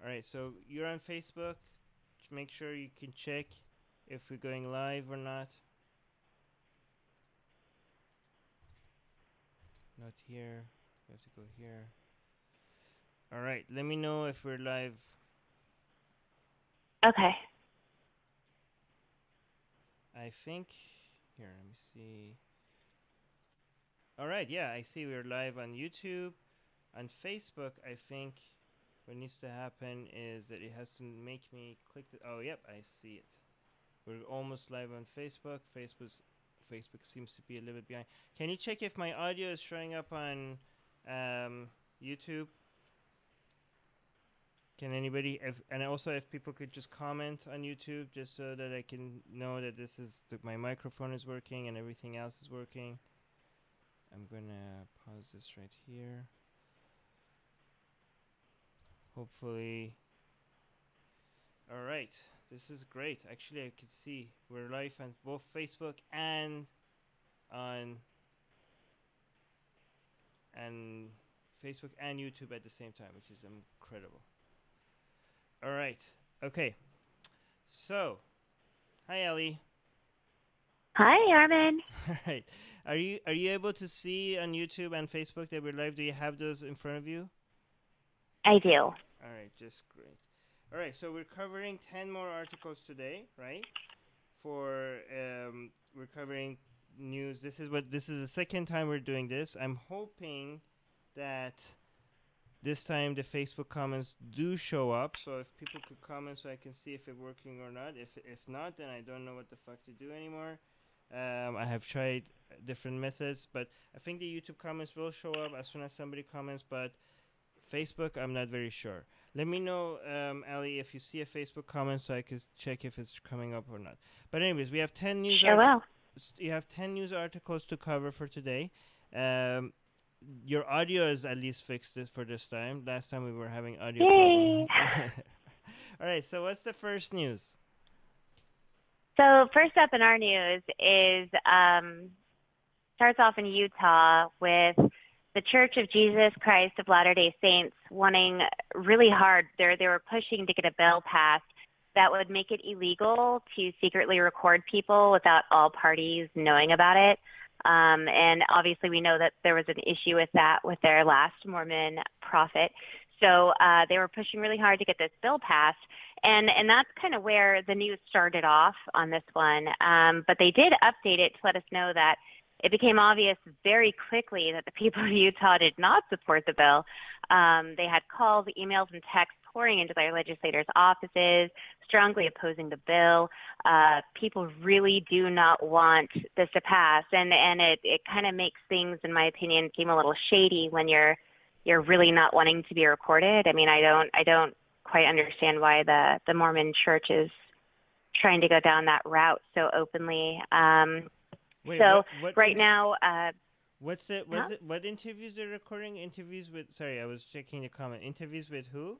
All right, so you're on Facebook. Make sure you can check if we're going live or not. Not here. We have to go here. All right, let me know if we're live. Okay. I think here. Let me see. All right, yeah, I see we're live on YouTube. On Facebook, I think what needs to happen is that it has to make me click the. Oh, yep, I see it. We're almost live on Facebook. Facebook seems to be a little bit behind. Can you check if my audio is showing up on YouTube? Can anybody, and also if people could just comment on YouTube, just so that I can know that this is my microphone is working and everything else is working. I'm gonna pause this right here. Hopefully. All right, this is great. Actually, I can see we're live on both Facebook and on and Facebook and YouTube at the same time, which is incredible. All right. Okay. So, hi Ellie. Hi, Armin. All right. Are you able to see on YouTube and Facebook that we're live? Do you have those in front of you? I do. All right, just great. All right, so we're covering 10 more articles today, right? For we're covering news. This is the second time we're doing this. I'm hoping that this time the Facebook comments do show up. So if people could comment, so I can see if it's working or not. If not, then I don't know what the fuck to do anymore. I have tried different methods, but I think the YouTube comments will show up as soon as somebody comments. But Facebook, I'm not very sure. Let me know, Ali, if you see a Facebook comment, so I can check if it's coming up or not. But anyways, we have 10 news. Sure will. You have 10 news articles to cover for today. Your audio is at least fixed for this time. Last time we were having audio Yay! problems. All right. So what's the first news? So first up in our news is starts off in Utah with the Church of Jesus Christ of Latter-day Saints wanting really hard. They were pushing to get a bill passed that would make it illegal to secretly record people without all parties knowing about it. And obviously we know that there was an issue with that with their last Mormon prophet. So they were pushing really hard to get this bill passed. And that's kind of where the news started off on this one. But they did update it to let us know that it became obvious very quickly that the people of Utah did not support the bill. They had calls, emails, and texts pouring into their legislators' offices, strongly opposing the bill. People really do not want this to pass, and it kind of makes things, in my opinion, seem a little shady when you're really not wanting to be recorded. I mean, I don't quite understand why the Mormon Church is trying to go down that route so openly. Wait, so what right now, what's it? What interviews are recording? Interviews with? Sorry, I was checking the comment. Interviews with who?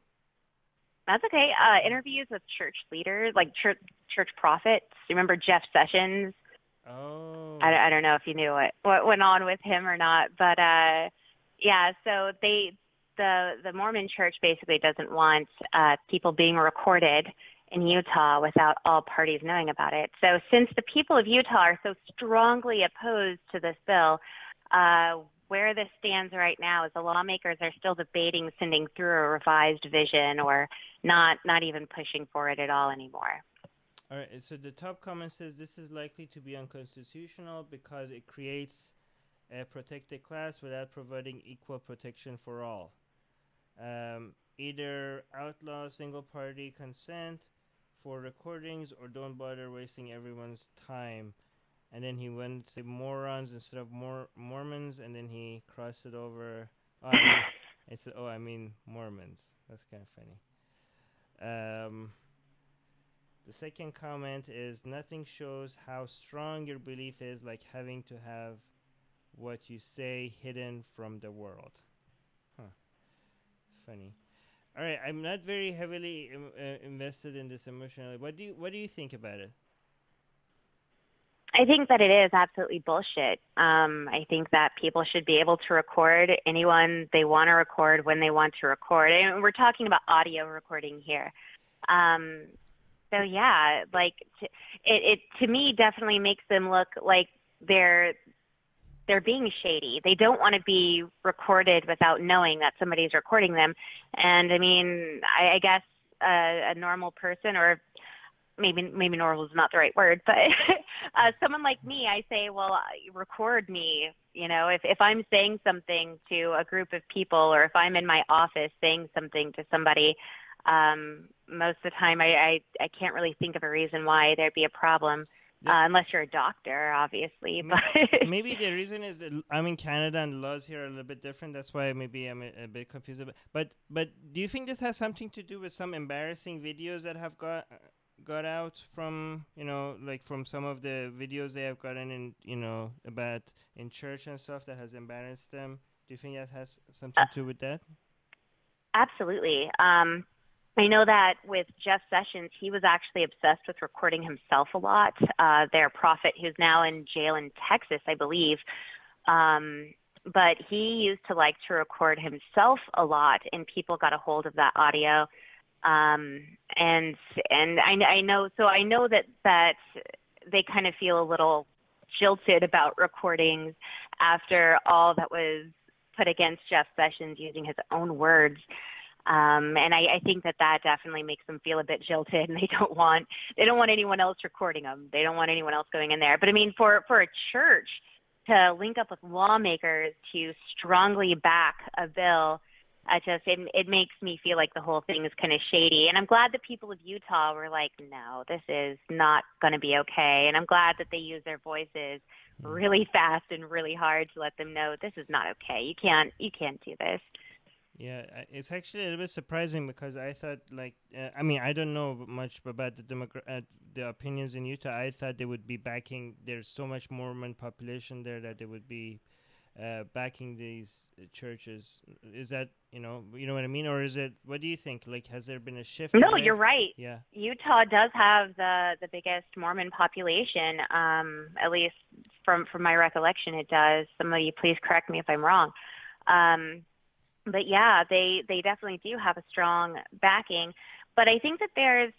That's okay. Interviews with church leaders, like church prophets. Remember Jeff Sessions? Oh. I don't know if you knew what went on with him or not, but yeah. So the Mormon Church basically doesn't want people being recorded in Utah without all parties knowing about it. So since the people of Utah are so strongly opposed to this bill, where this stands right now is the lawmakers are still debating sending through a revised vision or not even pushing for it at all anymore. All right, so the top comment says this is likely to be unconstitutional because it creates a protected class without providing equal protection for all. Either outlaw single-party consent for recordings or don't bother wasting everyone's time. And then he went to say morons instead of Mormons, and then he crossed it over. Oh, I mean Mormons. That's kind of funny. The second comment is nothing shows how strong your belief is like having to have what you say hidden from the world. Huh. Funny. All right, I'm not very heavily invested in this emotionally. What do you think about it? I think that it is absolutely bullshit. I think that people should be able to record anyone they want to record when they want to record. And we're talking about audio recording here. Um, so yeah, like it to me definitely makes them look like they're being shady. They don't want to be recorded without knowing that somebody's recording them. And I mean, I guess a normal person, or maybe normal is not the right word, but someone like me, I say, well, record me. You know, if I'm saying something to a group of people, or if I'm in my office saying something to somebody, most of the time I can't really think of a reason why there'd be a problem. Unless you're a doctor, obviously. Maybe the reason is that I'm in Canada and laws here are a little bit different. That's why maybe I'm a bit confused. But do you think this has something to do with some embarrassing videos that have got out from, like from some of the videos they have gotten in, about in church and stuff that has embarrassed them? Do you think that has something to do with that? Absolutely. I know that with Jeff Sessions, he was actually obsessed with recording himself a lot. Their prophet, who's now in jail in Texas, I believe. But he used to like to record himself a lot, and people got a hold of that audio. And I know that they kind of feel a little jilted about recordings after all that was put against Jeff Sessions using his own words. And I think that definitely makes them feel a bit jilted, and they don't want anyone else recording them. They don't want anyone else going in there. But I mean, for a church to link up with lawmakers to strongly back a bill, it makes me feel like the whole thing is kind of shady. And I'm glad the people of Utah were like, no, this is not going to be okay. And I'm glad that they use their voices really fast and really hard to let them know this is not okay. You can't do this. Yeah, it's actually a little bit surprising because I thought, like, I mean, I don't know much about the opinions in Utah. I thought they would be backing. There's so much Mormon population there that they would be backing these churches. Is that you know what I mean, or is it? What do you think? Like, has there been a shift? No, you're right. Yeah, Utah does have the biggest Mormon population. At least from my recollection, it does. Somebody please correct me if I'm wrong. But yeah, they definitely do have a strong backing. But I think that there's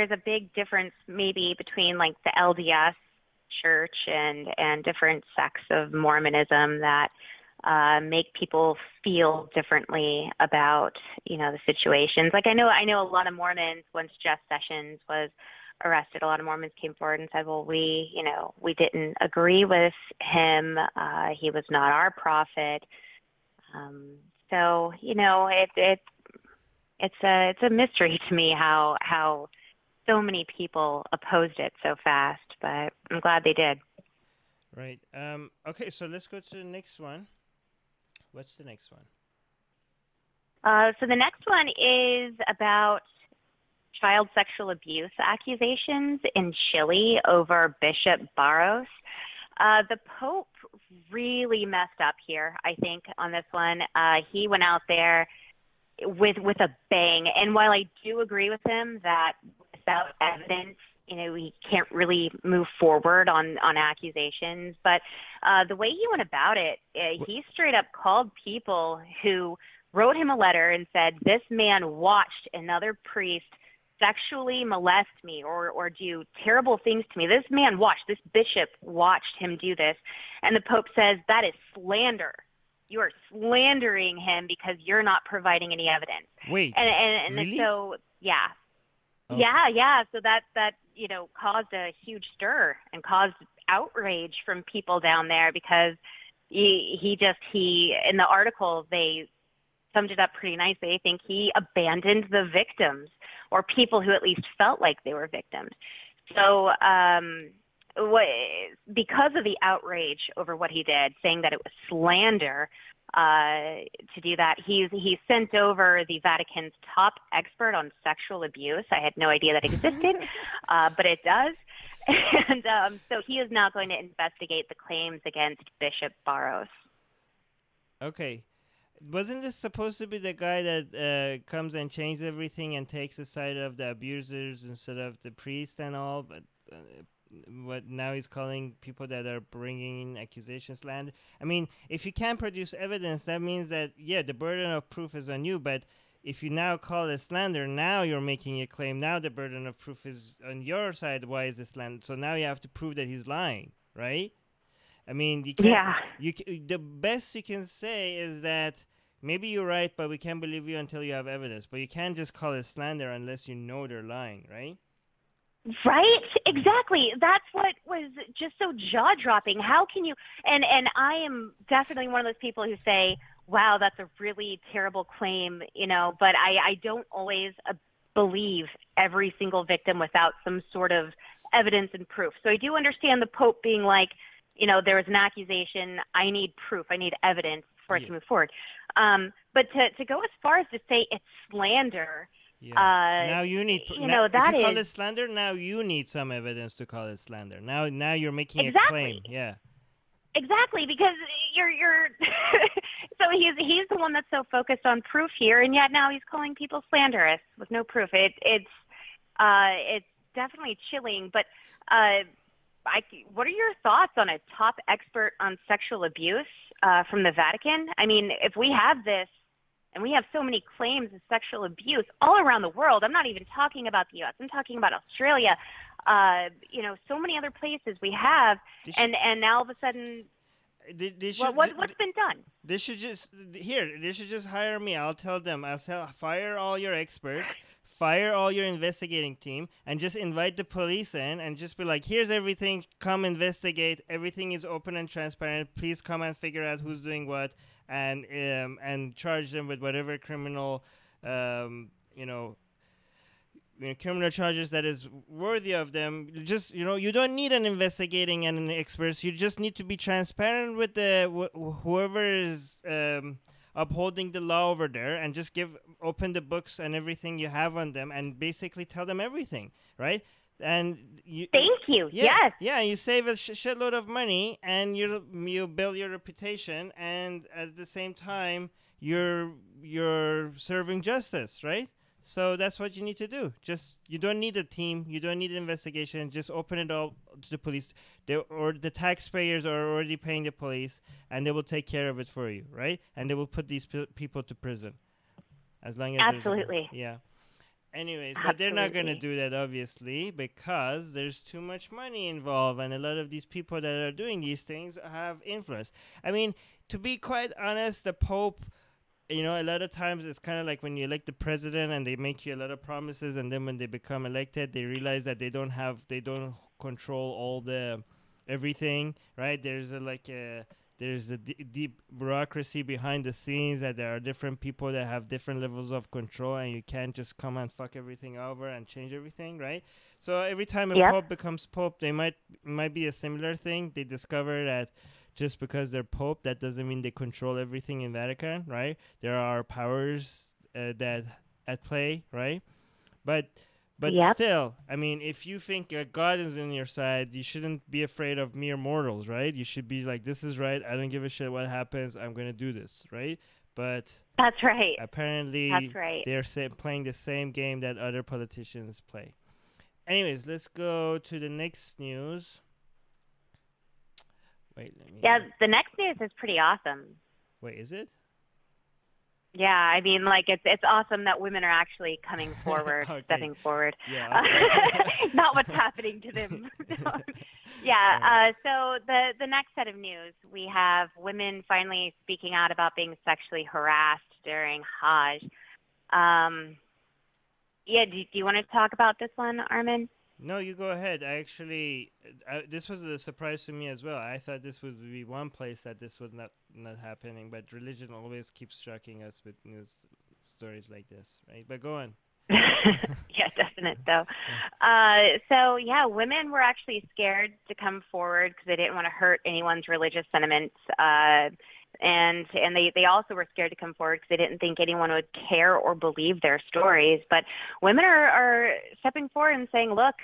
a big difference maybe between like the LDS church and different sects of Mormonism that make people feel differently about, the situations. Like I know a lot of Mormons, once Jeff Sessions was arrested, a lot of Mormons came forward and said, well, we didn't agree with him. He was not our prophet. So, it's a mystery to me how so many people opposed it so fast, but I'm glad they did. Right. Okay, so let's go to the next one. What's the next one? So the next one is about child sexual abuse accusations in Chile over Bishop Barros. The Pope really messed up here, I think, on this one. He went out there with a bang. And while I do agree with him that without evidence, we can't really move forward on accusations. But the way he went about it, he straight up called people who wrote him a letter and said, this man watched another priest sexually molest me or do terrible things to me. This man this bishop watched him do this. And the Pope says that is slander. You are slandering him because you're not providing any evidence. Wait, and really? So, yeah. Okay. Yeah. So that caused a huge stir and caused outrage from people down there because he in the article, they summed it up pretty nicely. I think he abandoned the victims or people who at least felt like they were victims. So because of the outrage over what he did, saying that it was slander to do that, he sent over the Vatican's top expert on sexual abuse. I had no idea that existed, but it does. And so he is now going to investigate the claims against Bishop Barros. Okay. Wasn't this supposed to be the guy that comes and changes everything and takes the side of the abusers instead of the priest and all? But what now he's calling people that are bringing accusations slander. I mean, if you can't produce evidence, that means that, yeah, the burden of proof is on you, but if you now call it slander, now you're making a claim. Now the burden of proof is on your side. Why is it slander? So now you have to prove that he's lying, right? I mean, you can't. Yeah. The best you can say is that maybe you're right, but we can't believe you until you have evidence. But you can't just call it slander unless you know they're lying, right? Right? Exactly. That's what was just so jaw-dropping. How can you? And I am definitely one of those people who say, "Wow, that's a really terrible claim," you know. But I don't always believe every single victim without some sort of evidence and proof. So I do understand the Pope being like, you know, there was an accusation. I need proof. I need evidence for it to move forward. But to go as far as to say it's slander. Yeah. Now you need, you know, that if you is, call it slander, now you need some evidence to call it slander. Now you're making exactly. a claim. Yeah. Exactly, because you're so he's the one that's so focused on proof here, and yet now he's calling people slanderous with no proof. It's definitely chilling. But what are your thoughts on a top expert on sexual abuse from the Vatican? I mean, if we have this. And we have so many claims of sexual abuse all around the world. I'm not even talking about the U.S. I'm talking about Australia. You know, so many other places we have. And now all of a sudden, what's been done? They should just hire me. I'll tell them. Fire all your experts. Fire all your investigating team. And just invite the police in and just be like, here's everything. Come investigate. Everything is open and transparent. Please come and figure out who's doing what. And charge them with whatever criminal, criminal charges that is worthy of them. Just, you don't need an investigating and an expert. You just need to be transparent with whoever is upholding the law over there, and just open the books and everything you have on them, and basically tell them everything, right? And thank you. Yeah, yes. Yeah, you save a shitload of money, and you build your reputation, and at the same time you're serving justice, right? So that's what you need to do. You don't need a team, you don't need an investigation. Just open it all to the police. Or the taxpayers are already paying the police, and they will take care of it for you, right? And they will put these people to prison, as long as absolutely. Yeah. Anyways, but they're not going to do that, obviously, because there's too much money involved, and a lot of these people that are doing these things have influence. I mean, to be quite honest, the Pope, a lot of times it's kind of like when you elect the president and they make you a lot of promises, and then when they become elected, they realize that they don't control all the everything, right? There's a deep bureaucracy behind the scenes, that there are different people that have different levels of control, and you can't just come and fuck everything over and change everything, right? So every time a pope becomes pope, they might be a similar thing. They discover that just because they're pope, that doesn't mean they control everything in Vatican, right? There are powers that at play, right? But still, I mean, if you think God is on your side, you shouldn't be afraid of mere mortals, right? You should be like, this is right. I don't give a shit what happens. I'm going to do this, right? But that's right. Apparently, they're playing the same game that other politicians play. Anyways, let's go to the next news. Wait, the next news is pretty awesome. Wait, is it? Yeah, I mean, like, it's awesome that women are actually coming forward, okay. Stepping forward. Yeah, awesome. Not what's happening to them. Yeah, so the next set of news, we have women finally speaking out about being sexually harassed during Hajj. Do you want to talk about this one, Armin? No, you go ahead. This was a surprise to me as well. I thought this would be one place that this was not happening, but religion always keeps shocking us with news stories like this, right? But go on. Yeah, definite though. So women were actually scared to come forward because they didn't want to hurt anyone's religious sentiments. And they also were scared to come forward because they didn't think anyone would care or believe their stories. But women are stepping forward and saying, look,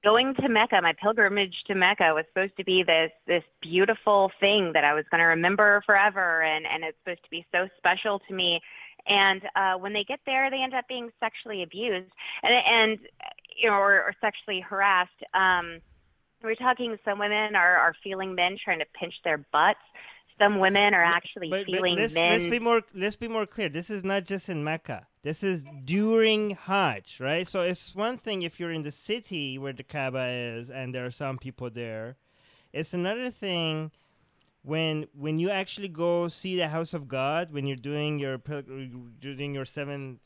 going to Mecca, my pilgrimage to Mecca was supposed to be this beautiful thing that I was going to remember forever, and it's supposed to be so special to me. And when they get there, they end up being sexually abused. And or sexually harassed. We're talking some women are feeling men trying to pinch their butts. Some women are actually feeling let's men. be more clear. This is not just in Mecca. This is during Hajj, right? So it's one thing if you're in the city where the Kaaba is and there are some people there. It's another thing when you actually go see the house of God, when you're doing your seven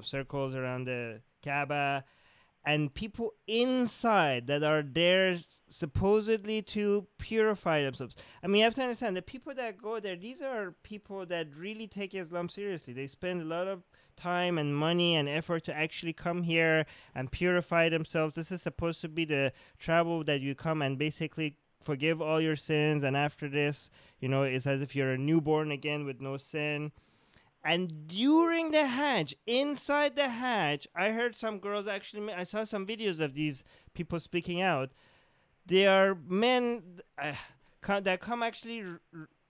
circles around the Kaaba, and people inside that are there supposedly to purify themselves. I mean, you have to understand the people that go there, these are people that really take Islam seriously. They spend a lot of time and money and effort to actually come here and purify themselves. This is supposed to be the travel that you come and basically forgive all your sins, and after this, it's as if you're a newborn again with no sin. And during the Hajj, inside the Hajj, I heard some girls I saw some videos of these people speaking out. They are men that come actually,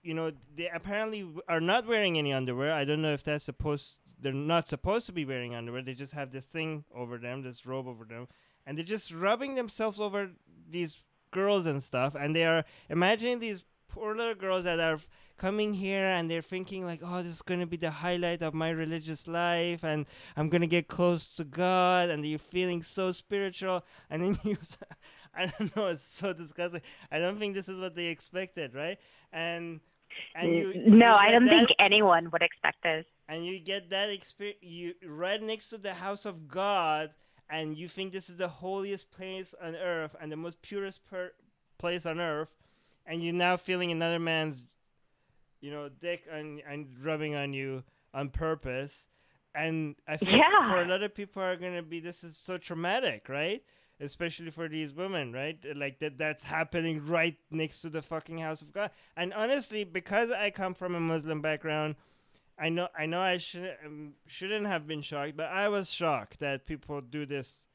they apparently are not wearing any underwear. I don't know if they're not supposed to be wearing underwear. They just have this thing over them, this robe over them. And they're just rubbing themselves over these girls and stuff. And they are imagining these poor little girls that are coming here and they're thinking like, oh, this is going to be the highlight of my religious life and I'm going to get close to God, and you're feeling so spiritual, and then I don't know, it's so disgusting. I don't think this is what they expected, right? And I don't think anyone would expect this. And you get that experience right next to the house of God, and you think this is the holiest place on earth and the most purest place on earth, and you're now feeling another man's dick and rubbing on you on purpose. And I think for a lot of people this is so traumatic, right? Especially for these women, right? Like that's happening right next to the fucking house of God. And honestly, because I come from a Muslim background, I know I shouldn't have been shocked, but I was shocked that people do this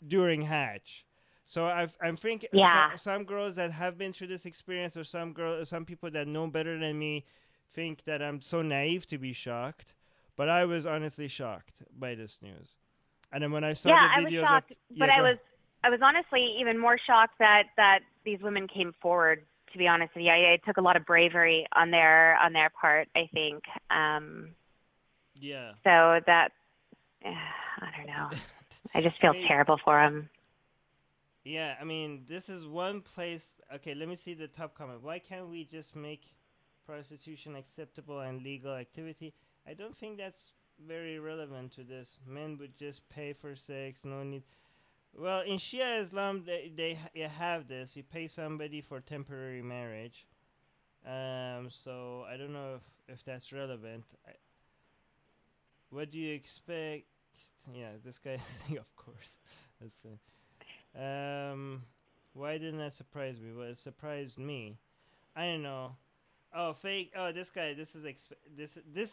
during Hajj. So I'm thinking some girls that have been through this experience, or some people that know better than me, think that I'm so naive to be shocked. But I was honestly shocked by this news. And then when I saw the videos, I was shocked, but I was honestly even more shocked that these women came forward. To be honest with you, it took a lot of bravery on their part, I think. So that I don't know. I just feel terrible for them. Yeah, I mean, this is one place. Okay, let me see the top comment. Why can't we just make prostitution acceptable and legal activity? I don't think that's very relevant to this. Men would just pay for sex, no need. Well, in Shia Islam, they have this. You pay somebody for temporary marriage. So I don't know if that's relevant. What do you expect? Yeah, this guy. Of course, that's. Why didn't that surprise me? Well, it surprised me. I don't know. Oh, fake. Oh, this guy. This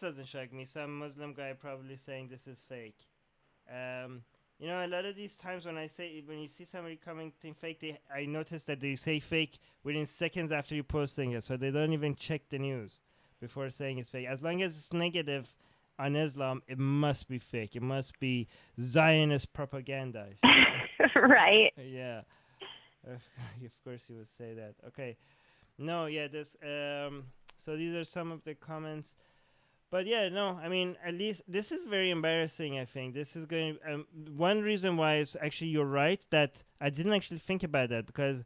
doesn't shock me. Some Muslim guy probably saying this is fake. A lot of these times when you see somebody commenting fake, I notice that they say fake within seconds after you posting it, so they don't even check the news before saying it's fake. As long as it's negative on Islam, it must be fake. It must be Zionist propaganda. Right. Yeah. Of course you would say that. Okay. No, yeah, so these are some of the comments. But yeah, no, I mean, at least this is very embarrassing, I think. This is going one reason why is actually you're right that I didn't actually think about that, because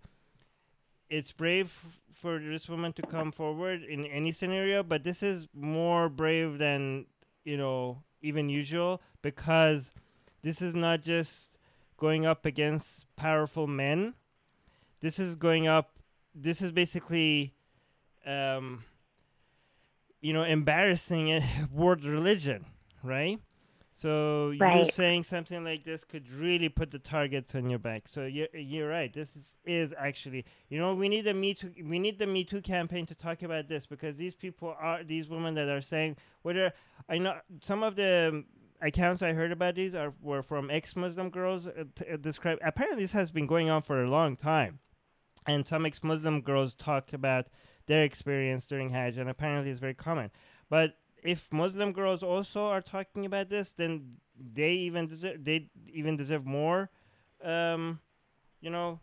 it's brave for this woman to come forward in any scenario, but this is more brave than, even usual, because this is not just going up against powerful men. This is basically, embarrassing world religion, right? So you saying something like this could really put the targets on your back. So you're right. This is actually, we need the Me Too campaign to talk about this, because these women that are saying, I know some of the accounts I heard about these were from ex-Muslim girls. Describe. Apparently, this has been going on for a long time, and some ex-Muslim girls talk about their experience during Hajj, and apparently it's very common. But if Muslim girls also are talking about this, then they even deserve more you know,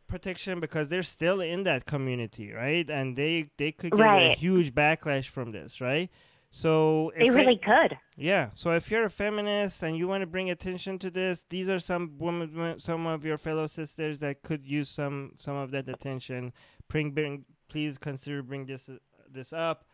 protection because they're still in that community, right? And they could get a Right. huge backlash from this, right? So They if really could. yeah, so if you're a feminist and you want to bring attention to this, these are some women, some of your fellow sisters that could use some of that attention. Please consider bring this up.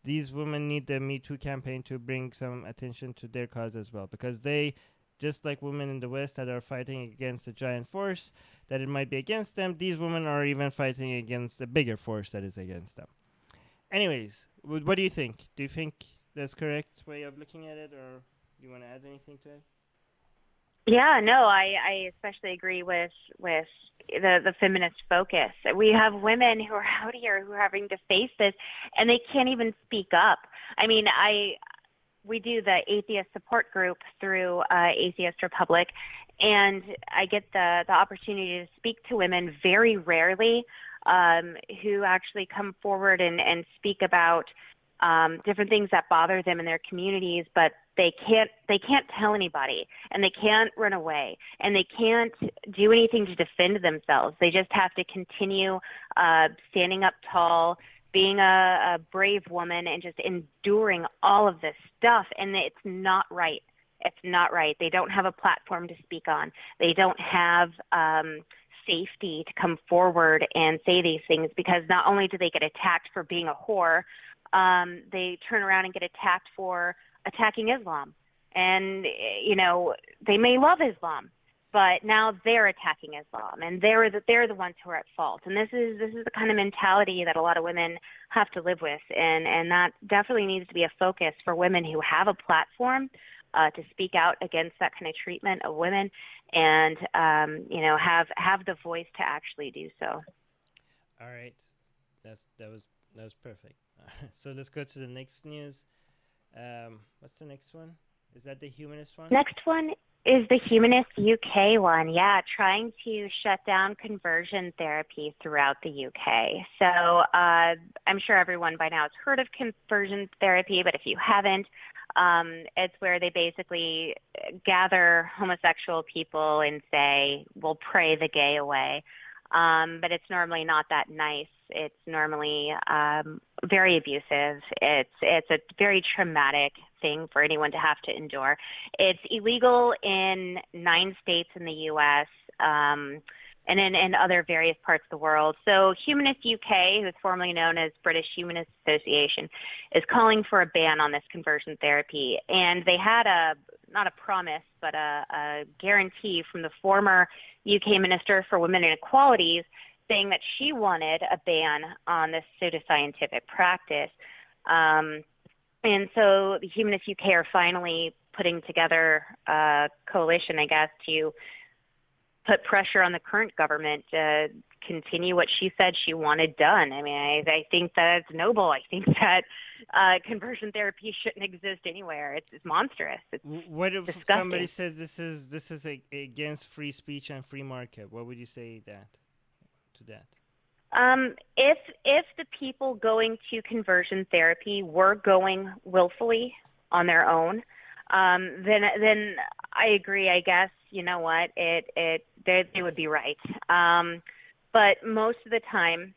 These women need the Me Too campaign to bring some attention to their cause as well, because they, just like women in the West that are fighting against a giant force that it might be against them, these women are even fighting against a bigger force that is against them. Anyways, what do you think? Do you think that's correct way of looking at it, or do you want to add anything to it? Yeah, no, I especially agree with the feminist focus. We have women who are out here who are having to face this, and they can't even speak up. I mean, we do the atheist support group through Atheist Republic, and I get the opportunity to speak to women very rarely who actually come forward and speak about different things that bother them in their communities, but they can't tell anybody, and they can't run away, and they can't do anything to defend themselves. They just have to continue standing up tall, being a brave woman, and just enduring all of this stuff. And it's not right. It's not right. They don't have a platform to speak on. They don't have safety to come forward and say these things, because not only do they get attacked for being a whore, they turn around and get attacked for attacking Islam. And, you know, they may love Islam, but now they're attacking Islam, and they're the ones who are at fault. And this is the kind of mentality that a lot of women have to live with, and that definitely needs to be a focus for women who have a platform to speak out against that kind of treatment of women, and you know, have the voice to actually do so. All right, that was perfect. So let's go to the next news. What's the next one? Is that the humanist one? Next one is the Humanist UK one. Yeah, trying to shut down conversion therapy throughout the UK. So I'm sure everyone by now has heard of conversion therapy, but if you haven't, it's where they basically gather homosexual people and say, we'll pray the gay away. But it's normally not that nice. It's normally very abusive. It's a very traumatic thing for anyone to have to endure. It's illegal in 9 states in the U.S. And in other various parts of the world. So Humanist UK, who's formerly known as British Humanist Association, is calling for a ban on this conversion therapy. And they had not a promise, but a guarantee from the former UK Minister for Women and Equalities, saying that she wanted a ban on this pseudoscientific practice. And so the Humanists UK are finally putting together a coalition, I guess, to put pressure on the current government to continue what she said she wanted done. I mean, I think that's noble. I think that conversion therapy shouldn't exist anywhere. It's monstrous. It's what if disgusting. Somebody says this is against free speech and free market? What would you say to that? If the people going to conversion therapy were going willfully on their own, then I agree. I guess, you know what, they would be right. But most of the time,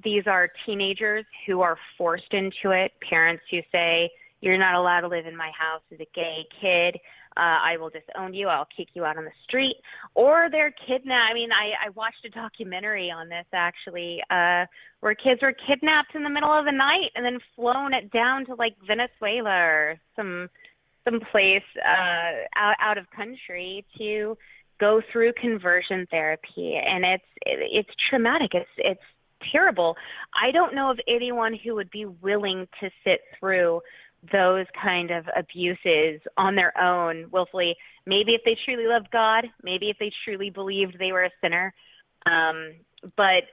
these are teenagers who are forced into it. Parents who say, "You're not allowed to live in my house as a gay kid. I will disown you. I'll kick you out on the street." Or they're kidnapped. I mean, I watched a documentary on this, actually, where kids were kidnapped in the middle of the night and then flown down to, like, Venezuela or some place out of country to go through conversion therapy. And it's traumatic. It's terrible. I don't know of anyone who would be willing to sit through those kind of abuses on their own willfully. Maybe if they truly loved God, maybe if they truly believed they were a sinner. But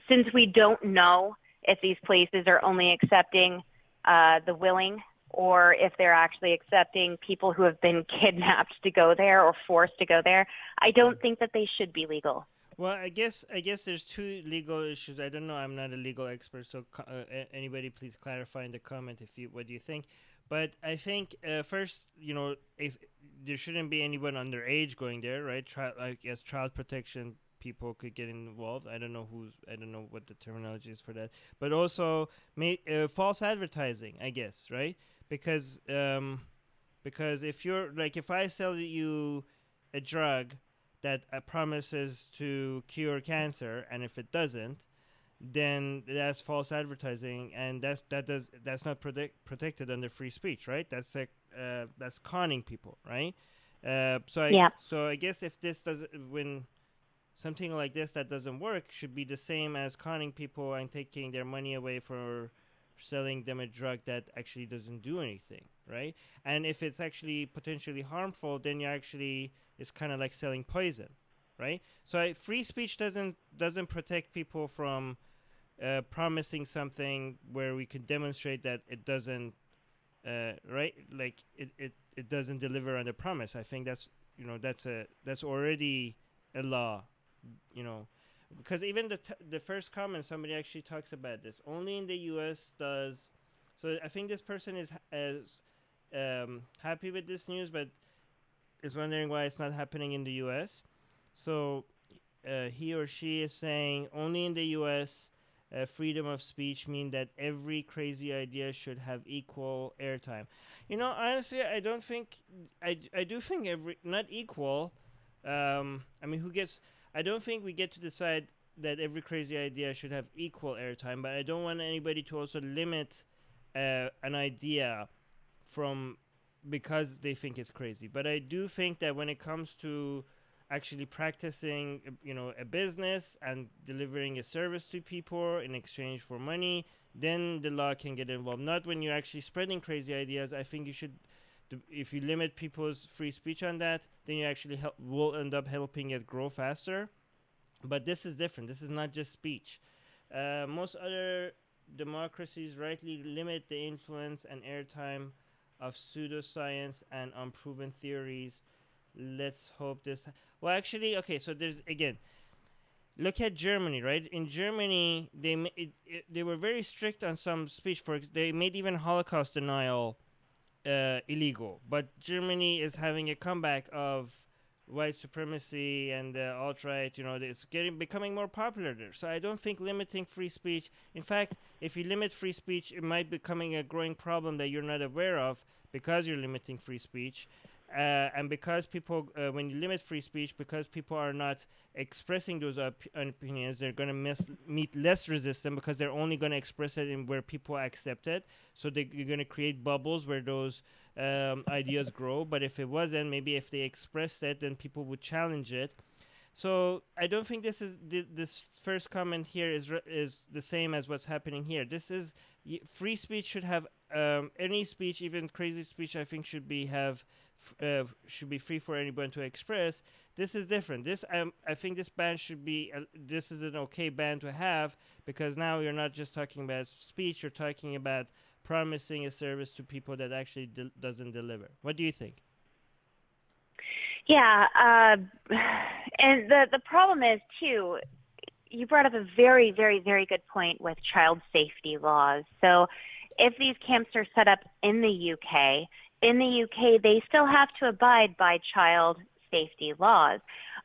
since we don't know if these places are only accepting the willing, or if they're actually accepting people who have been kidnapped to go there or forced to go there, I don't think that they should be legal. Well, I guess there's 2 legal issues. I don't know. I'm not a legal expert, so anybody please clarify in the comment what do you think. But I think first, if there shouldn't be anyone underage going there, right? I guess child protection people could get involved. I don't know what the terminology is for that. But also, false advertising, I guess, right? Because if you're like, if I sell you a drug that promises to cure cancer, and if it doesn't, then that's false advertising, and that's not protected under free speech, right? That's like that's conning people, right? So I guess if this does when something like this that doesn't work should be the same as conning people and taking their money away for selling them a drug that actually doesn't do anything, right? And if it's actually potentially harmful, then it's kind of like selling poison, right? So free speech doesn't protect people from promising something where we could demonstrate that it doesn't, right? Like it doesn't deliver on the promise. I think that's already a law, because even the first comment, somebody actually talks about this. Only in the U.S. does. So I think this person is happy with this news, but is wondering why it's not happening in the U.S. So he or she is saying only in the U.S. Freedom of speech mean that every crazy idea should have equal airtime. Honestly, I don't think I do think not equal. I mean, I don't think we get to decide that every crazy idea should have equal airtime, but I don't want anybody to also limit an idea because they think it's crazy. But I do think that when it comes to actually practicing, a business and delivering a service to people in exchange for money, then the law can get involved. Not when you're actually spreading crazy ideas. I think you should, if you limit people's free speech on that, then you actually will end up helping it grow faster. But this is different. This is not just speech. Most other democracies rightly limit the influence and airtime of pseudoscience and unproven theories. Let's hope this. Well, actually, okay. So again, look at Germany, right? In Germany, they were very strict on some speech. They made even Holocaust denial illegal. But Germany is having a comeback of white supremacy and alt-right. It's becoming more popular there. So I don't think limiting free speech. In fact, if you limit free speech, it might be becoming a growing problem that you're not aware of because you're limiting free speech. And because people, when you limit free speech, because people are not expressing those opinions, they're going to meet less resistance because they're only going to express it in where people accept it. So you're going to create bubbles where those ideas grow. But if it wasn't, maybe if they expressed it, then people would challenge it. So I don't think this first comment here is the same as what's happening here. Free speech should have any speech, even crazy speech. I think should be free for anyone to express. This is different. I think this ban should be. This is an okay ban to have because now you're not just talking about speech. You're talking about promising a service to people that actually doesn't deliver. What do you think? Yeah, and the problem is too. You brought up a very, very, very good point with child safety laws. So, if these camps are set up in the UK, they still have to abide by child safety laws.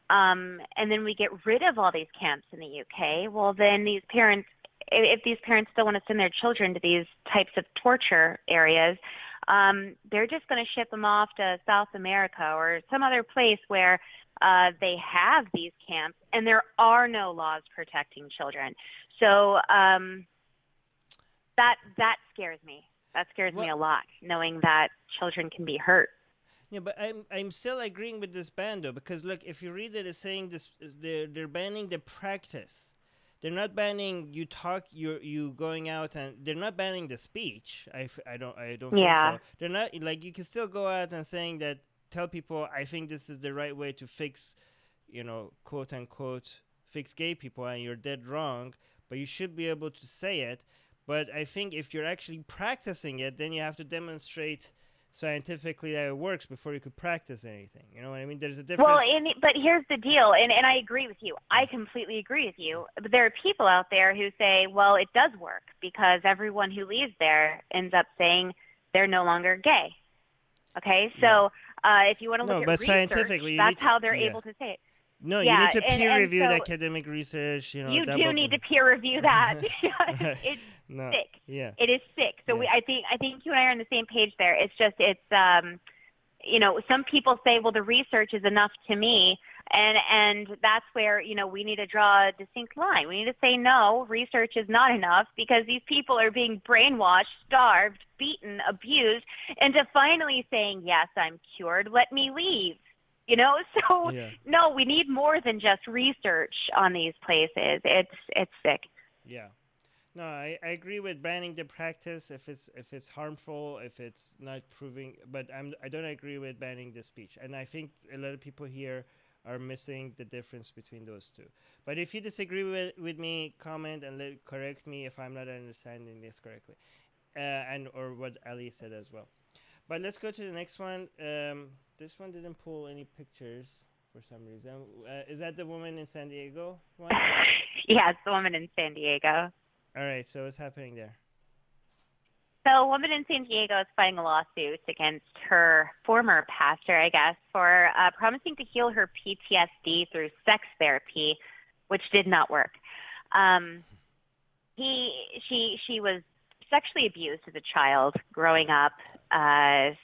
And then we get rid of all these camps in the UK. Well, then these parents, if these parents still want to send their children to these types of torture areas, they're just going to ship them off to South America or some other place where they have these camps and there are no laws protecting children. So that scares me. That scares me a lot, knowing that children can be hurt. Yeah, but I'm still agreeing with this ban though, because look, if you read it, it's saying they're banning the practice. They're not banning you going out, and they're not banning the speech. I don't think so. They're not, like, you can still go out and tell people, I think this is the right way to fix, quote unquote, fix gay people, and you're dead wrong. But you should be able to say it. But I think if you're actually practicing it, then you have to demonstrate scientifically that it works before you could practice anything. You know what I mean? There's a difference. Well, but here's the deal, and I agree with you. I completely agree with you. But there are people out there who say, well, it does work because everyone who leaves there ends up saying they're no longer gay. Okay, so if you want to look No, at but research, scientifically, you that's need how they're able to say it. No, you Yeah, need to peer and review the so academic research. You know, you do double. need to peer review that. It's No. sick. Yeah. It is sick. So Yeah. I think you and I are on the same page there. It's just you know, some people say, well, the research is enough to me, and that's where, you know, we need to draw a distinct line. We need to say, no, research is not enough, because these people are being brainwashed, starved, beaten, abused, into finally saying, yes, I'm cured, let me leave. You know, so no, we need more than just research on these places. It's sick. Yeah. No, I agree with banning the practice if it's harmful, if it's not proving. But I don't agree with banning the speech, and I think a lot of people here are missing the difference between those two. But if you disagree with me, comment and correct me if I'm not understanding this correctly, and or what Ali said as well. But let's go to the next one. This one didn't pull any pictures for some reason. Is that the woman in San Diego one? Yeah, it's the woman in San Diego. All right, so what's happening there? So a woman in San Diego is filing a lawsuit against her former pastor, I guess, for promising to heal her PTSD through sex therapy, which did not work. She was sexually abused as a child growing up,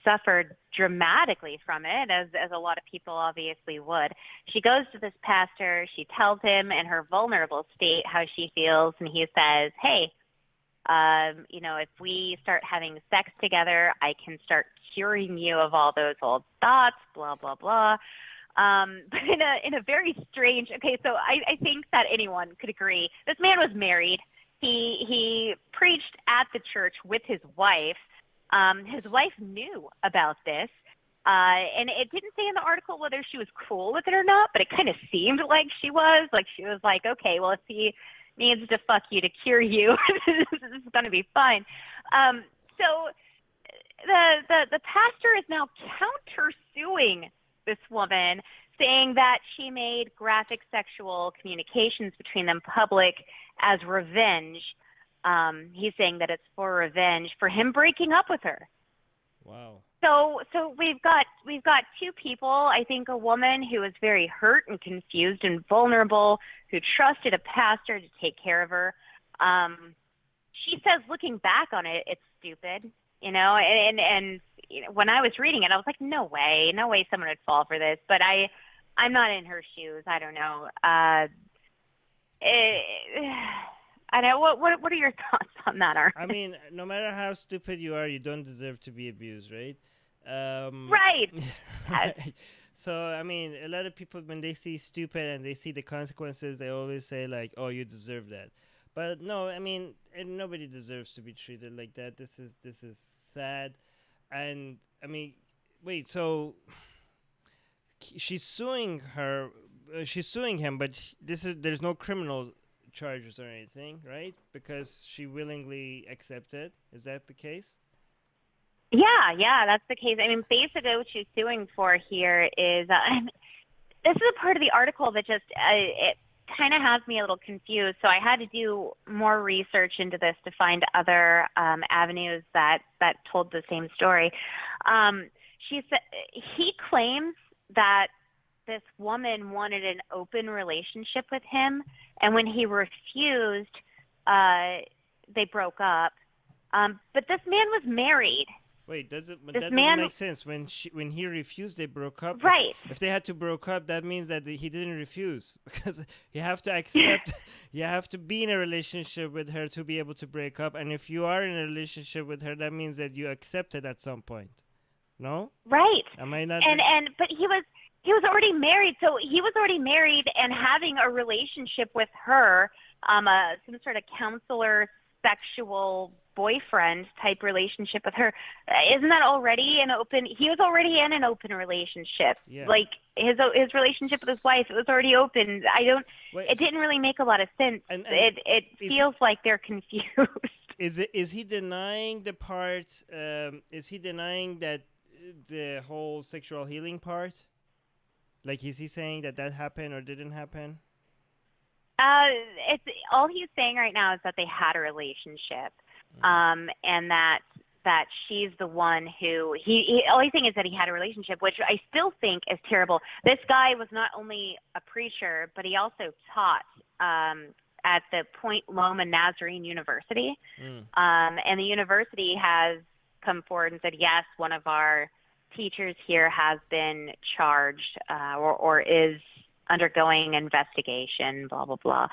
suffered dramatically from it, as a lot of people obviously would. She goes to this pastor, she tells him in her vulnerable state how she feels, and he says, hey, you know, if we start having sex together, I can start curing you of all those old thoughts, blah, blah, blah. But in a very strange, okay, so I think that anyone could agree. This man was married. He preached at the church with his wife. His wife knew about this, and it didn't say in the article whether she was cool with it or not, but it kind of seemed like she was. Like, she was like, okay, well, if he needs to fuck you to cure you, this is going to be fine. So the pastor is now countersuing this woman, saying that she made graphic sexual communications between them public as revenge. He's saying that it's for revenge for him breaking up with her. Wow. So we've got two people. I think a woman who was very hurt and confused and vulnerable, who trusted a pastor to take care of her. She says, looking back on it, it's stupid, you know. And you know, when I was reading it, I was like, no way someone would fall for this. But I'm not in her shoes. I don't know. I know. What are your thoughts on that, Art? I mean, no matter how stupid you are, you don't deserve to be abused, right? Right. Right. So, I mean, a lot of people, when they see stupid and they see the consequences, they always say, like, oh, you deserve that. But no, I mean, nobody deserves to be treated like that. This is sad. And, I mean, wait, so she's suing him, but there's no criminal charges or anything, right? Because she willingly accepted. Is that the case? Yeah, that's the case. I mean, basically what she's suing for here is, this is a part of the article that just, it kind of has me a little confused. So I had to do more research into this to find other avenues that told the same story. He claims that this woman wanted an open relationship with him, and when he refused, they broke up. But this man was married. Wait, that doesn't make sense. When he refused, they broke up. Right. If they had to broke up, that means that he didn't refuse, because you have to accept. You have to be in a relationship with her to be able to break up. And if you are in a relationship with her, that means that you accepted at some point. No. Right. Am I not? But he was already married, so he was already married and having a relationship with her, some sort of counselor, sexual boyfriend type relationship with her. Isn't that already an open? He was already in an open relationship. Yeah. Like his relationship with his wife, it was already open. It didn't really make a lot of sense. And it feels like they're confused. Is he denying the part? Is he denying that the whole sexual healing part? Like, is he saying that happened or didn't happen? It's all he's saying right now is that they had a relationship, and that that she's the one who he only thing is that he had a relationship, which I still think is terrible. This guy was not only a preacher, but he also taught at the Point Loma Nazarene University. And the university has come forward and said, yes, one of our teachers here has been charged or is undergoing investigation, blah, blah, blah,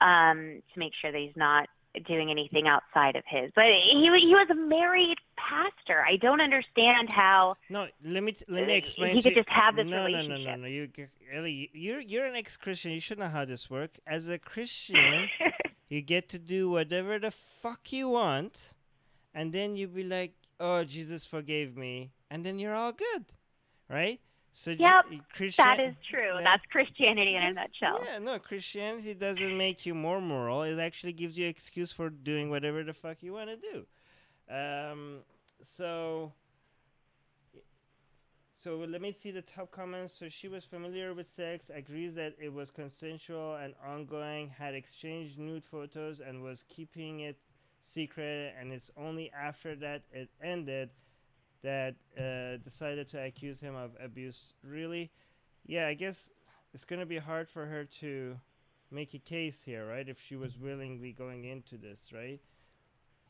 to make sure that he's not doing anything outside of his. But he was a married pastor. I don't understand how. No, let me explain. He could just have this relationship. No. You're an ex-Christian. You should know how this works. As a Christian, you get to do whatever the fuck you want, and then you be like, "Oh, Jesus forgave me," and then you're all good, right? So yep, that is true. That's Christianity in a nutshell. Yeah, no, Christianity doesn't make you more moral. It actually gives you an excuse for doing whatever the fuck you want to do. So let me see the top comments. So she was familiar with sex, agrees that it was consensual and ongoing, had exchanged nude photos and was keeping it secret, and it's only after that it ended that decided to accuse him of abuse. Really? Yeah, I guess it's going to be hard for her to make a case here, right? If she was willingly going into this, right?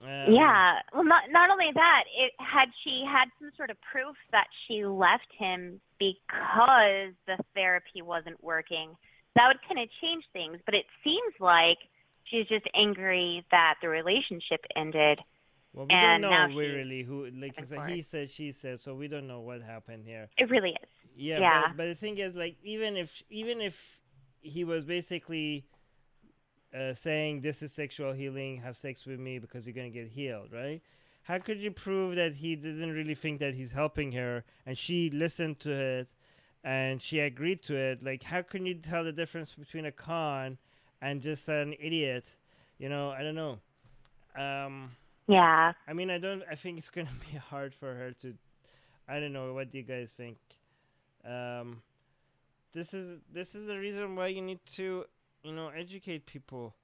Yeah. Well, not only that, had she had some sort of proof that she left him because the therapy wasn't working, that would kind of change things. But it seems like she's just angry that the relationship ended. Well, we don't know really who, like he said, she said, so we don't know what happened here. It really is. Yeah. But the thing is, like, even if he was basically saying this is sexual healing, have sex with me because you're gonna get healed, right? How could you prove that he didn't really think that he's helping her and she listened to it and she agreed to it? Like, how can you tell the difference between a con and just an idiot? You know, I don't know. Yeah. I mean, I think it's going to be hard for her to, I don't know. What do you guys think? This is the reason why you need to, educate people.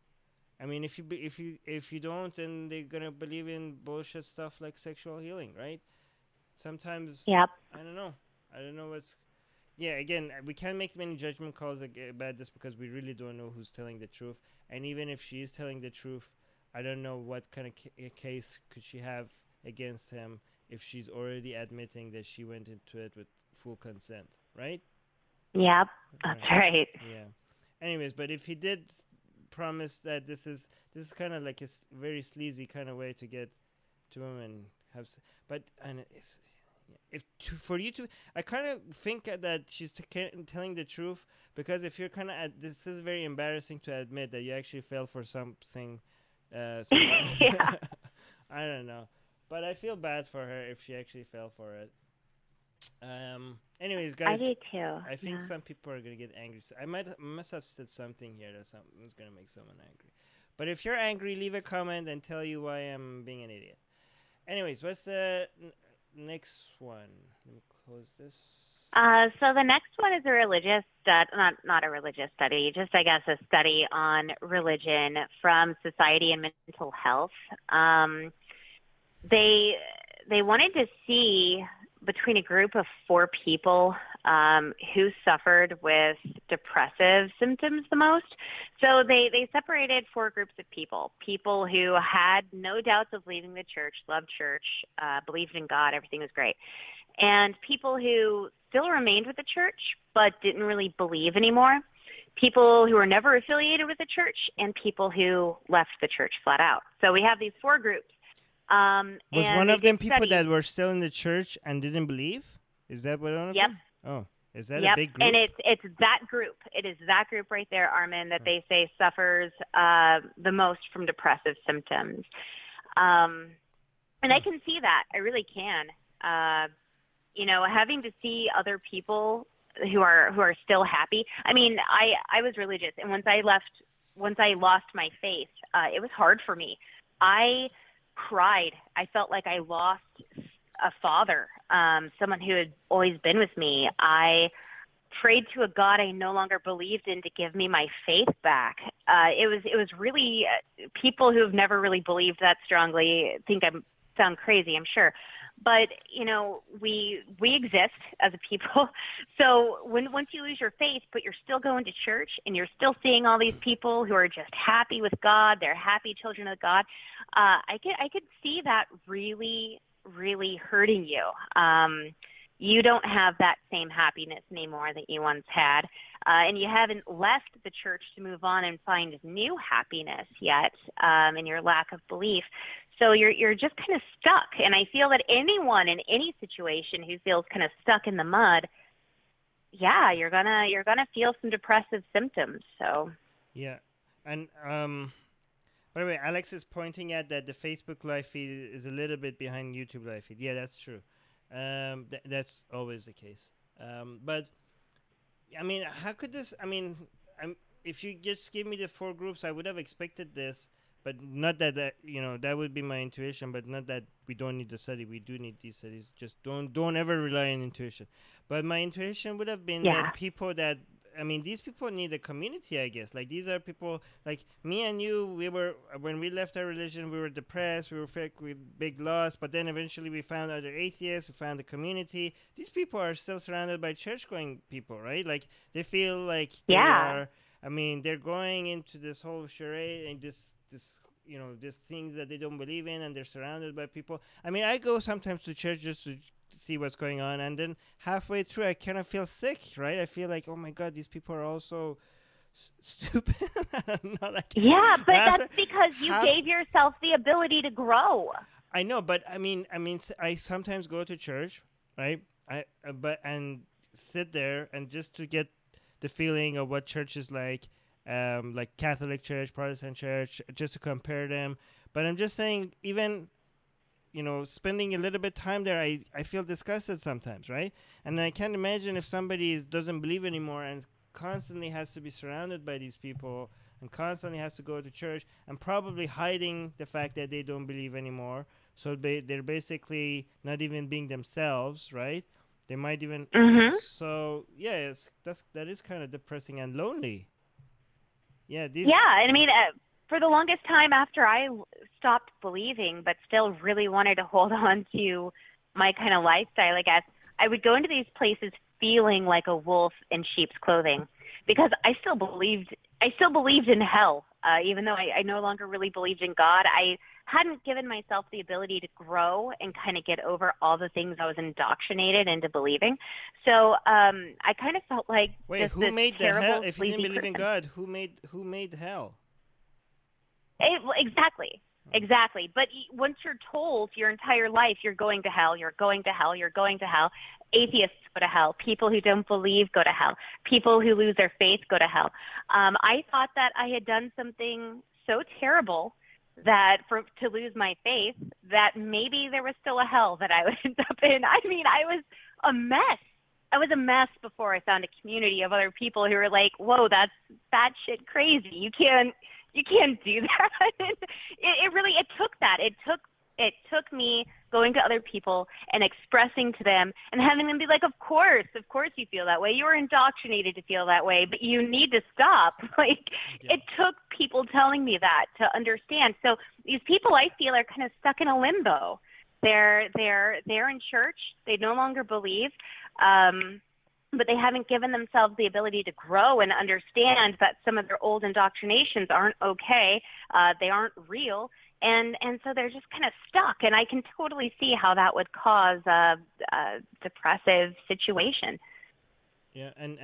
I mean, if you don't, then they're going to believe in bullshit stuff like sexual healing, right? Sometimes. Yep. I don't know what's. Yeah, again, we can't make many judgment calls about this because we really don't know who's telling the truth. And even if she is telling the truth, I don't know what kind of case could she have against him if she's already admitting that she went into it with full consent, right? Yep, that's right. Yeah. Anyways, but if he did promise that this is kind of like a very sleazy kind of way to get to him and have, for you to, I kind of think that she's telling the truth because if you're kind of, this is very embarrassing to admit that you actually fell for something. Yeah. I don't know, but I feel bad for her if she actually fell for it. Anyways, guys, I do too. I think some people are gonna get angry. So I must have said something here that is gonna make someone angry. But if you're angry, leave a comment and tell you why I'm being an idiot. Anyways, what's the next one? Let me close this. So the next one is a religious not a religious study, just I guess a study on religion from Society and Mental Health. They wanted to see between a group of 4 people who suffered with depressive symptoms the most. So they separated 4 groups of people who had no doubts of leaving the church, loved church, believed in God, everything was great, and people who still remained with the church but didn't really believe anymore, people who were never affiliated with the church, and people who left the church flat out. So we have these 4 groups. Was one of them people that were still in the church and didn't believe? Is that one of them? Oh, is that a big group? And it's that group. It is that group right there, Armin, that they say suffers the most from depressive symptoms. And I can see that. I really can. Having to see other people who are still happy. I mean, I was religious, and once I lost my faith, it was hard for me. I cried. I felt like I lost a father, someone who had always been with me. I prayed to a God I no longer believed in to give me my faith back. It was really people who have never really believed that strongly think I'm sound crazy, I'm sure. But, you know, we exist as a people. So once you lose your faith, but you're still going to church and you're still seeing all these people who are just happy with God, they're happy children of God, I could see that really, really hurting you. You don't have that same happiness anymore that you once had, and you haven't left the church to move on and find new happiness yet, in your lack of belief. So you're just kind of stuck. And I feel that anyone in any situation who feels kind of stuck in the mud, yeah, you're gonna feel some depressive symptoms. So yeah, and by the way, Alex is pointing at that the Facebook live feed is a little bit behind YouTube live feed. Yeah, that's true. That's always the case. But I mean, how could this? I mean, if you just give me the 4 groups, I would have expected this. But not that you know, that would be my intuition. But not that we don't need the study. We do need these studies. Just don't ever rely on intuition. But my intuition would have been that people that, I mean, these people need a community, I guess. Like, these are people like me and you. We were, when we left our religion, we were depressed. We were filled with big loss. But then eventually we found other atheists. We found a community. These people are still surrounded by church-going people, right? Like, they feel like they are. I mean, they're going into this whole charade and this you know, these things that they don't believe in, and they're surrounded by people. I mean, I go sometimes to church just to see what's going on, and then halfway through I kind of feel sick, right? I feel like, oh my God, these people are all so stupid. Yeah, but that's because you gave yourself the ability to grow. I know, but I mean, I sometimes go to church, right? And sit there and just to get the feeling of what church is like Catholic Church, Protestant Church, just to compare them. But I'm just saying, even, you know, spending a little bit time there, I feel disgusted sometimes, right? And I can't imagine if somebody doesn't believe anymore and constantly has to be surrounded by these people and constantly has to go to church and probably hiding the fact that they don't believe anymore. So they're basically not even being themselves, right? They might even... So, yeah, that is kind of depressing and lonely. Yeah, and I mean, for the longest time after I stopped believing, but still really wanted to hold on to my kind of lifestyle, I guess, I would go into these places feeling like a wolf in sheep's clothing, because I still believed in hell, even though I no longer really believed in God. I hadn't given myself the ability to grow and kind of get over all the things I was indoctrinated into believing. So I kind of felt like, wait, who made the hell? If you didn't believe in God, who made hell? Exactly. But once you're told your entire life you're going to hell, you're going to hell, you're going to hell. Atheists go to hell. People who don't believe go to hell. People who lose their faith go to hell. I thought that I had done something so terrible that to lose my faith, that maybe there was still a hell that I would end up in. I mean, I was a mess. I was a mess before I found a community of other people who were like, whoa, that's batshit crazy. You can't do that. It took that. It took me going to other people and expressing to them and having them be like, of course you feel that way. You were indoctrinated to feel that way, but you need to stop. It took people telling me that to understand. So these people, I feel, are kind of stuck in a limbo. They're in church. They no longer believe, but they haven't given themselves the ability to grow and understand that some of their old indoctrinations aren't okay. They aren't real. And so they're just kind of stuck. And I can totally see how that would cause a depressive situation. Yeah, and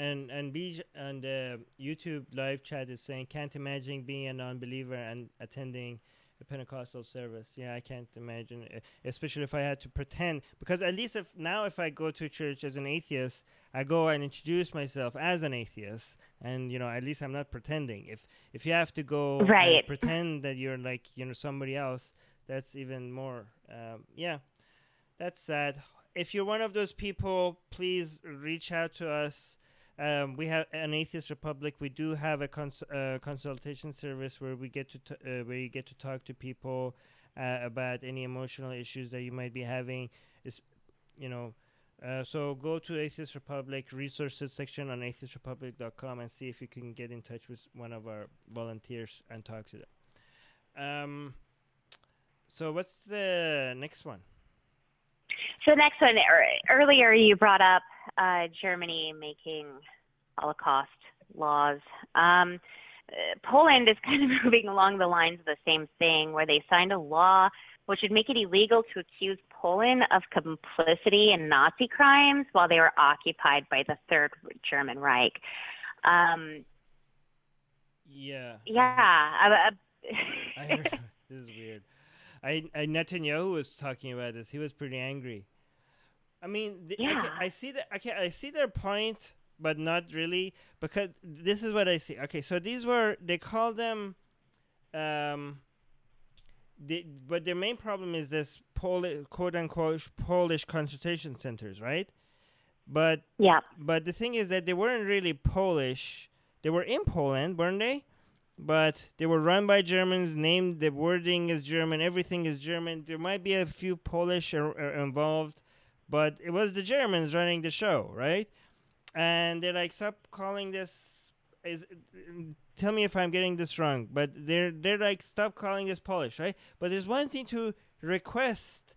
YouTube live chat is saying, can't imagine being a non-believer and attending a Pentecostal service. Yeah, I can't imagine, especially if I had to pretend. Because at least if I go to church as an atheist, I go and introduce myself as an atheist, and at least I'm not pretending. If you have to go and pretend that you're like somebody else, that's even more. Yeah, that's sad. If you're one of those people, please reach out to us. We have an Atheist Republic. We do have a consultation service where we get to where you get to talk to people about any emotional issues that you might be having. So go to Atheist Republic resources section on atheistrepublic.com and see if you can get in touch with one of our volunteers and talk to them. So what's the next one? So the next one, earlier you brought up Germany making Holocaust laws. Poland is kind of moving along the lines of the same thing, where they signed a law which would make it illegal to accuse Poland of complicity in Nazi crimes while they were occupied by the Third German Reich. Yeah. Yeah. I heard this is weird. Netanyahu was talking about this. He was pretty angry. I mean, Yeah. I see that. Okay, I see their point, but not really, because this is what I see. Okay, so they call them, but their main problem is this quote unquote Polish concentration centers, right? But Yeah. But the thing is that they weren't really Polish. They were in Poland, weren't they? But they were run by Germans, named, the wording is German, everything is German. There might be a few Polish involved, but it was the Germans running the show, right? And they're like, stop calling this, tell me if I'm getting this wrong, but they're like, stop calling this Polish, right? But there's one thing to request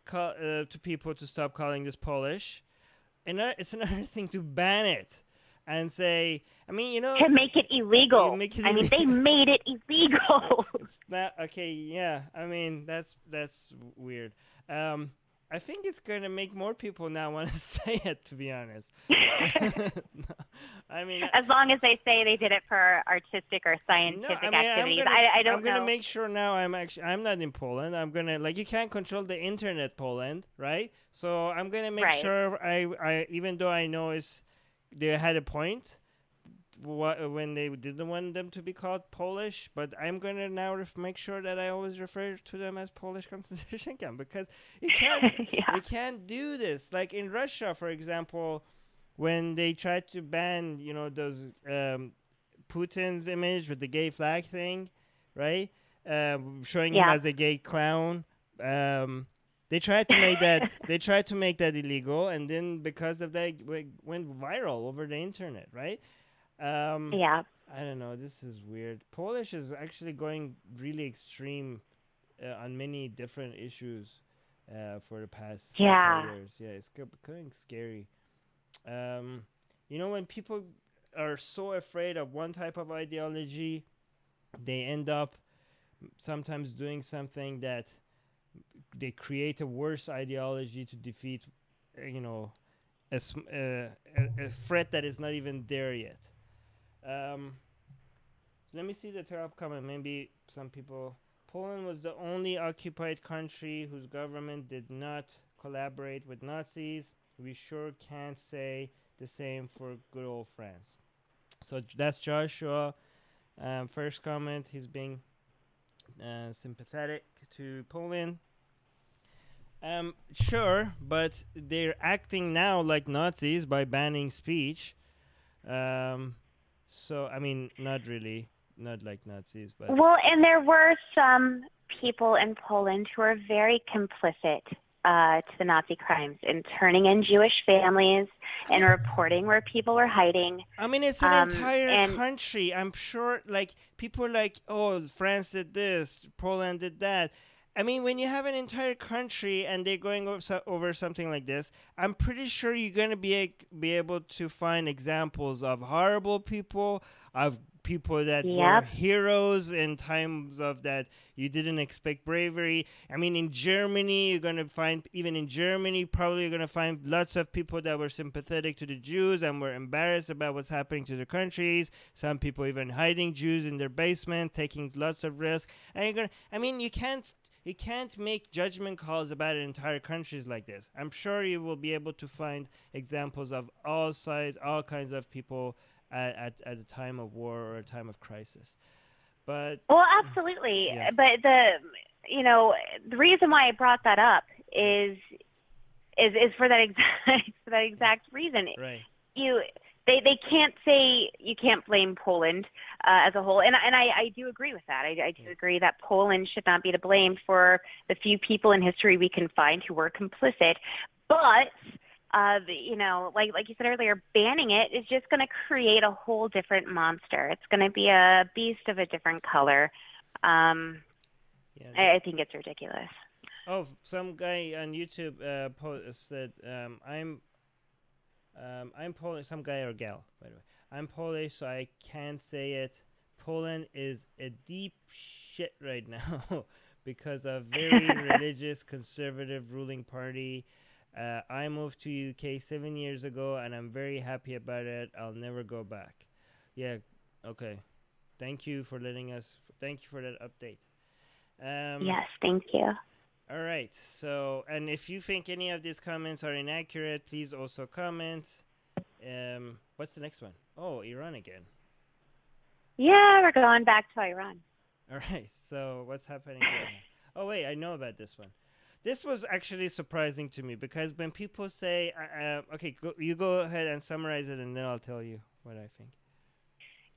to people to stop calling this Polish, and it's another thing to ban it. And say, I mean, you know, to make it illegal. Make it I mean, they made it illegal. It's not okay. Yeah, I mean, that's weird. I think it's going to make more people now want to say it, to be honest. No, I mean, as long as they say they did it for artistic or scientific activities. I don't know. I'm going to make sure now I'm not in Poland. I'm going to, like, you can't control the internet, Poland, right? So I'm going to make sure I even though I know they had a point when they didn't want them to be called Polish, but I'm going to now make sure that I always refer to them as Polish concentration camp, because you can't you can't do this. Like in Russia, for example, when they tried to ban, you know, those Putin's image with the gay flag thing, right? Showing him as a gay clown. They tried to make that illegal, and then because of that, it went viral over the internet, right? I don't know. This is weird. Polish is actually going really extreme on many different issues for the past couple years. Yeah, it's becoming scary. You know, when people are so afraid of one type of ideology, they end up sometimes doing something that they create a worse ideology to defeat, you know, a threat that is not even there yet. Let me see the top comment. Maybe some people. Poland was the only occupied country whose government did not collaborate with Nazis. We sure can't say the same for good old France. So that's Joshua. First comment, he's being sympathetic to Poland. Sure, but they're acting now like Nazis by banning speech. So, I mean, not really. Not like Nazis, but... Well, and there were some people in Poland who are very complicit to the Nazi crimes in turning in Jewish families and reporting where people were hiding. I mean, it's an entire country. I'm sure, like, people are like, oh, France did this, Poland did that. I mean, when you have an entire country and they're going over something like this, I'm pretty sure you're going to be able to find examples of horrible people, of people that were heroes in times of that you didn't expect bravery. I mean, in Germany, you're going to find, even in Germany, probably you're going to find lots of people that were sympathetic to the Jews and were embarrassed about what's happening to their countries. Some people even hiding Jews in their basement, taking lots of risks. And you're going to, I mean, you can't make judgment calls about entire countries like this. I'm sure you will be able to find examples of all sides, all kinds of people at a time of war or a time of crisis. But well, absolutely. Yeah. But the reason why I brought that up is for that exact reason. Right. They can't say, you can't blame Poland as a whole. And I do agree with that. I do agree that Poland should not be to blame for the few people in history we can find who were complicit. But, like you said earlier, banning it is just going to create a whole different monster. It's going to be a beast of a different color. Yeah. I think it's ridiculous. Oh, some guy on YouTube said, I'm Polish. Some guy or gal, by the way. I'm Polish, so I can't say it. Poland is a deep shit right now because of very religious, conservative ruling party. I moved to UK 7 years ago, and I'm very happy about it. I'll never go back. Yeah. Okay. Thank you for letting us. Thank you for that update. Yes, thank you. All right. So, and if you think any of these comments are inaccurate, please also comment. What's the next one? Oh, Iran again. Yeah, we're going back to Iran. All right. So, what's happening there? Oh, wait, I know about this one. This was actually surprising to me because when people say, okay, you go ahead and summarize it, and then I'll tell you what I think.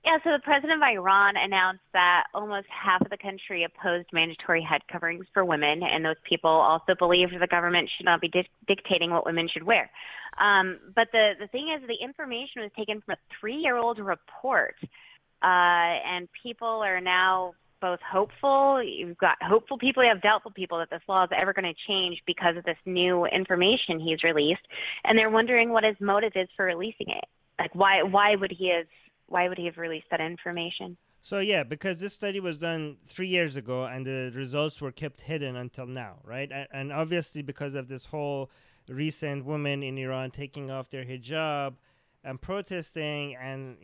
Yeah, so the president of Iran announced that almost half of the country opposed mandatory head coverings for women, and those people also believed the government should not be dictating what women should wear. But the thing is, the information was taken from a 3-year-old report, and people are now both hopeful. You've got hopeful people, you have doubtful people that this law is ever going to change because of this new information he's released, and they're wondering what his motive is for releasing it. Like, why would he have released that information? So yeah, because this study was done 3 years ago and the results were kept hidden until now, right? And obviously because of this whole recent women in Iran taking off their hijab and protesting, and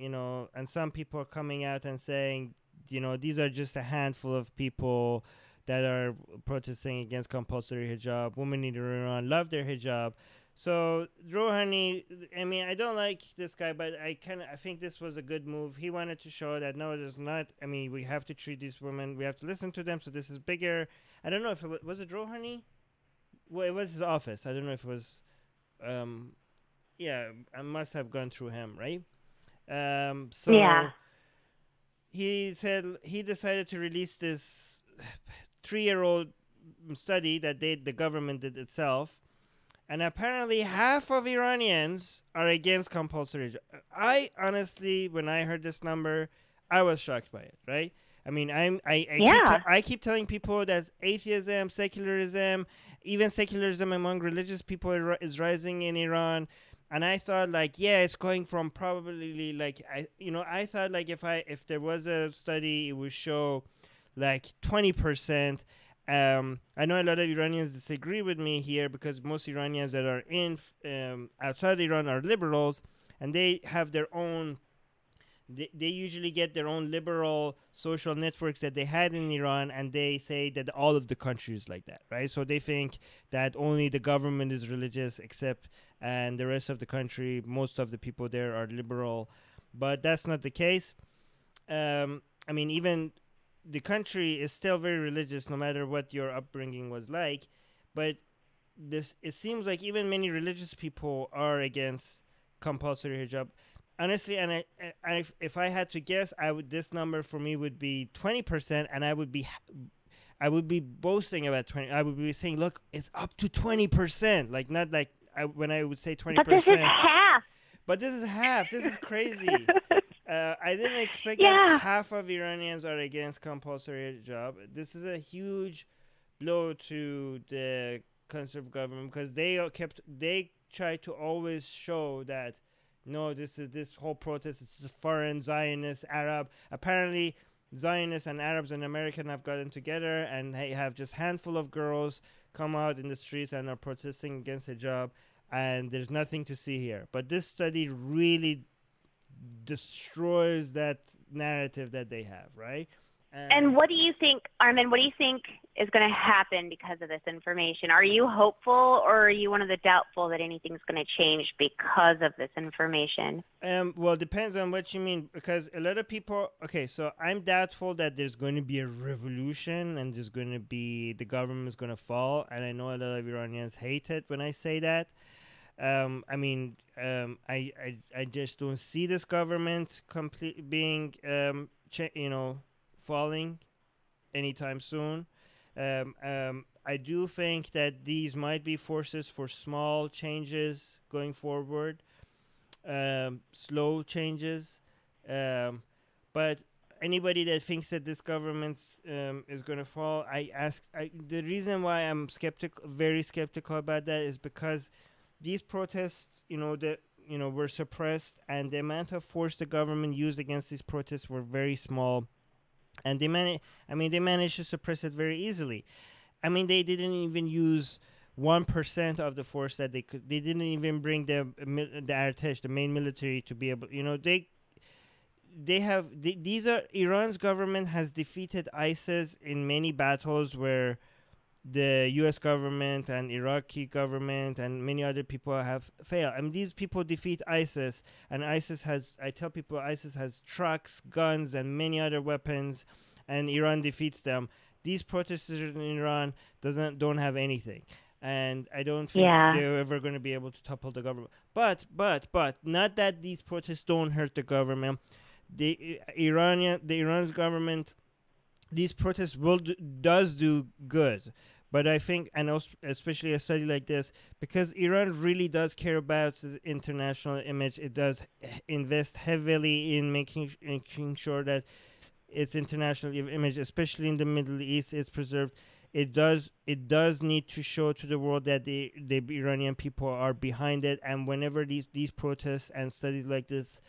and some people are coming out and saying, these are just a handful of people that are protesting against compulsory hijab. Women in Iran love their hijab. So Rouhani, I mean, I don't like this guy, but I think this was a good move. He wanted to show that no, there's not. I mean, we have to treat these women. We have to listen to them. So this is bigger. I don't know if was it Rouhani. Well, it was his office. I don't know if it was. Yeah, I must have gone through him, right? So yeah. he said he decided to release this 3-year-old study that the government did itself. And apparently half of Iranians are against compulsory hijab. I honestly, when I heard this number, I was shocked by it, right? I mean, I keep telling people that atheism, secularism, even secularism among religious people is rising in Iran. And I thought, like, yeah, it's going from probably, like, I thought, like, if there was a study, it would show, like, 20%. I know a lot of Iranians disagree with me here because most Iranians that are outside Iran are liberals, and they have their own. They usually get their own liberal social networks that they had in Iran, and they say that all of the country is like that, right? So they think that only the government is religious, and the rest of the country, most of the people there are liberal, but that's not the case. I mean, even the country is still very religious no matter what your upbringing was like, but it seems like even many religious people are against compulsory hijab, honestly. And if I had to guess, this number for me would be 20%, and I would be boasting about 20. I would be saying, look, it's up to 20%, like not like when I would say 20%, but this is half. But this is half. This is crazy. I didn't expect that half of Iranians are against compulsory hijab. This is a huge blow to the conservative government because they try to always show that no, this whole protest is foreign, Zionist, Arab. Apparently, Zionists and Arabs and Americans have gotten together and they have just handful of girls come out in the streets and are protesting against hijab, and there's nothing to see here. But this study really destroys that narrative that they have, right? And what do you think, Armin, what do you think is going to happen because of this information? Are you hopeful, or are you one of the doubtful that anything's going to change because of this information? Well, it depends on what you mean, because a lot of people, okay, so I'm doubtful that there's going to be a revolution and the government is going to fall, and I know a lot of Iranians hate it when I say that. I mean, I just don't see this government being, falling anytime soon. I do think that these might be forces for small changes going forward, slow changes. But anybody that thinks that this government is going to fall, the reason why I'm very skeptical about that is because these protests, were suppressed, and the amount of force the government used against these protests were very small, and they managed to suppress it very easily. I mean, they didn't even use 1% of the force that they could. They didn't even bring the Artesh, the main military, to be able. These are Iran's government has defeated ISIS in many battles where the U.S. government and Iraqi government and many other people have failed. I mean, these people defeat ISIS, and I tell people ISIS has trucks, guns, and many other weapons, and Iran defeats them. These protesters in Iran don't have anything, and I don't think they're ever going to be able to topple the government. But not that these protests don't hurt the government. The Iran's government, these protests does do good, but I think, and also especially a study like this, because Iran really does care about its international image. It does invest heavily in making sure that its international image, especially in the Middle East, is preserved. It does need to show to the world that the Iranian people are behind it, and whenever these protests and studies like this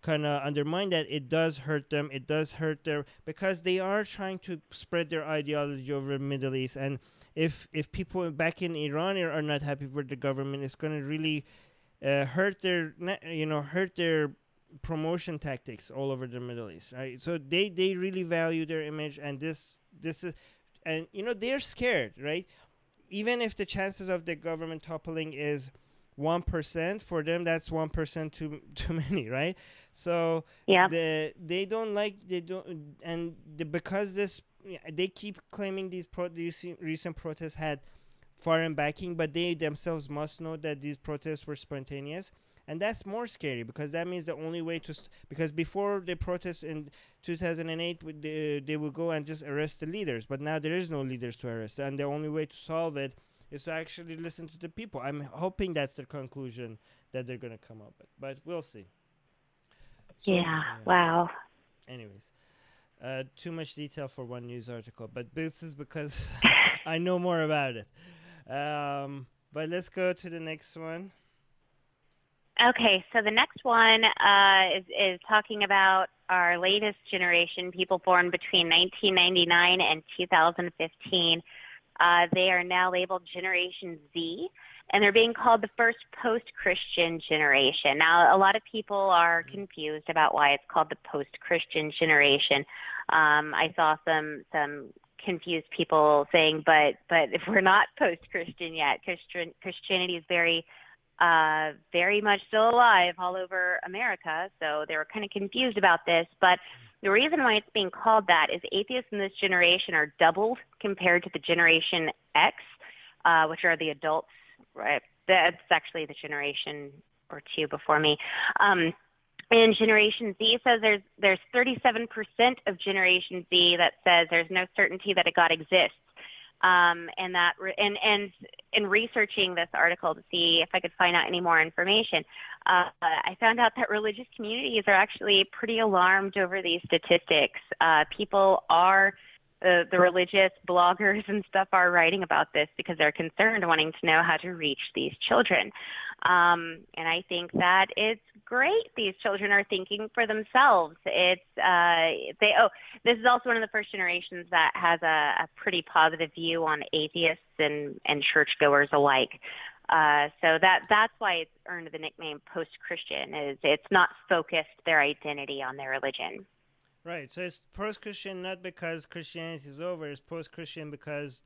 kind of undermine that, it does hurt them. It does hurt because they are trying to spread their ideology over the Middle East, and if people back in Iran are not happy with the government, it's going to really hurt their promotion tactics all over the Middle East, right? So they really value their image, and this is, and they're scared, right? Even if the chances of the government toppling is 1%, for them that's 1% too many, right? So because they keep claiming these recent protests had foreign backing, but they themselves must know that these protests were spontaneous, and that's more scary, because that means the only way because before the protests in 2008, they would go and just arrest the leaders, but now there is no leaders to arrest, and the only way to solve it is to actually listen to the people. I'm hoping that's the conclusion that they're going to come up with, but we'll see. So, wow. Anyways, too much detail for one news article, but this is because I know more about it. But let's go to the next one. Okay, so the next one is talking about our latest generation, people born between 1999 and 2015. They are now labeled Generation Z, and they're being called the first post-Christian generation. Now, a lot of people are confused about why it's called the post-Christian generation. I saw some confused people saying, but if we're not post-Christian yet, Christianity is very much still alive all over America, so they were kind of confused about this. But the reason why it's being called that is atheists in this generation are doubled compared to the Generation X, which are the adults, right? That's actually the generation or two before me. And Generation Z says there's 37% of Generation Z that says there's no certainty that a God exists. And in researching this article to see if I could find out any more information, I found out that religious communities are actually pretty alarmed over these statistics. People are, the religious bloggers and stuff are writing about this because they're concerned, wanting to know how to reach these children. And I think that it's great these children are thinking for themselves. This is also one of the first generations that has a pretty positive view on atheists and churchgoers alike. So that's why it's earned the nickname post-Christian. It's not focused their identity on their religion. Right. So it's post-Christian not because Christianity is over. It's post-Christian because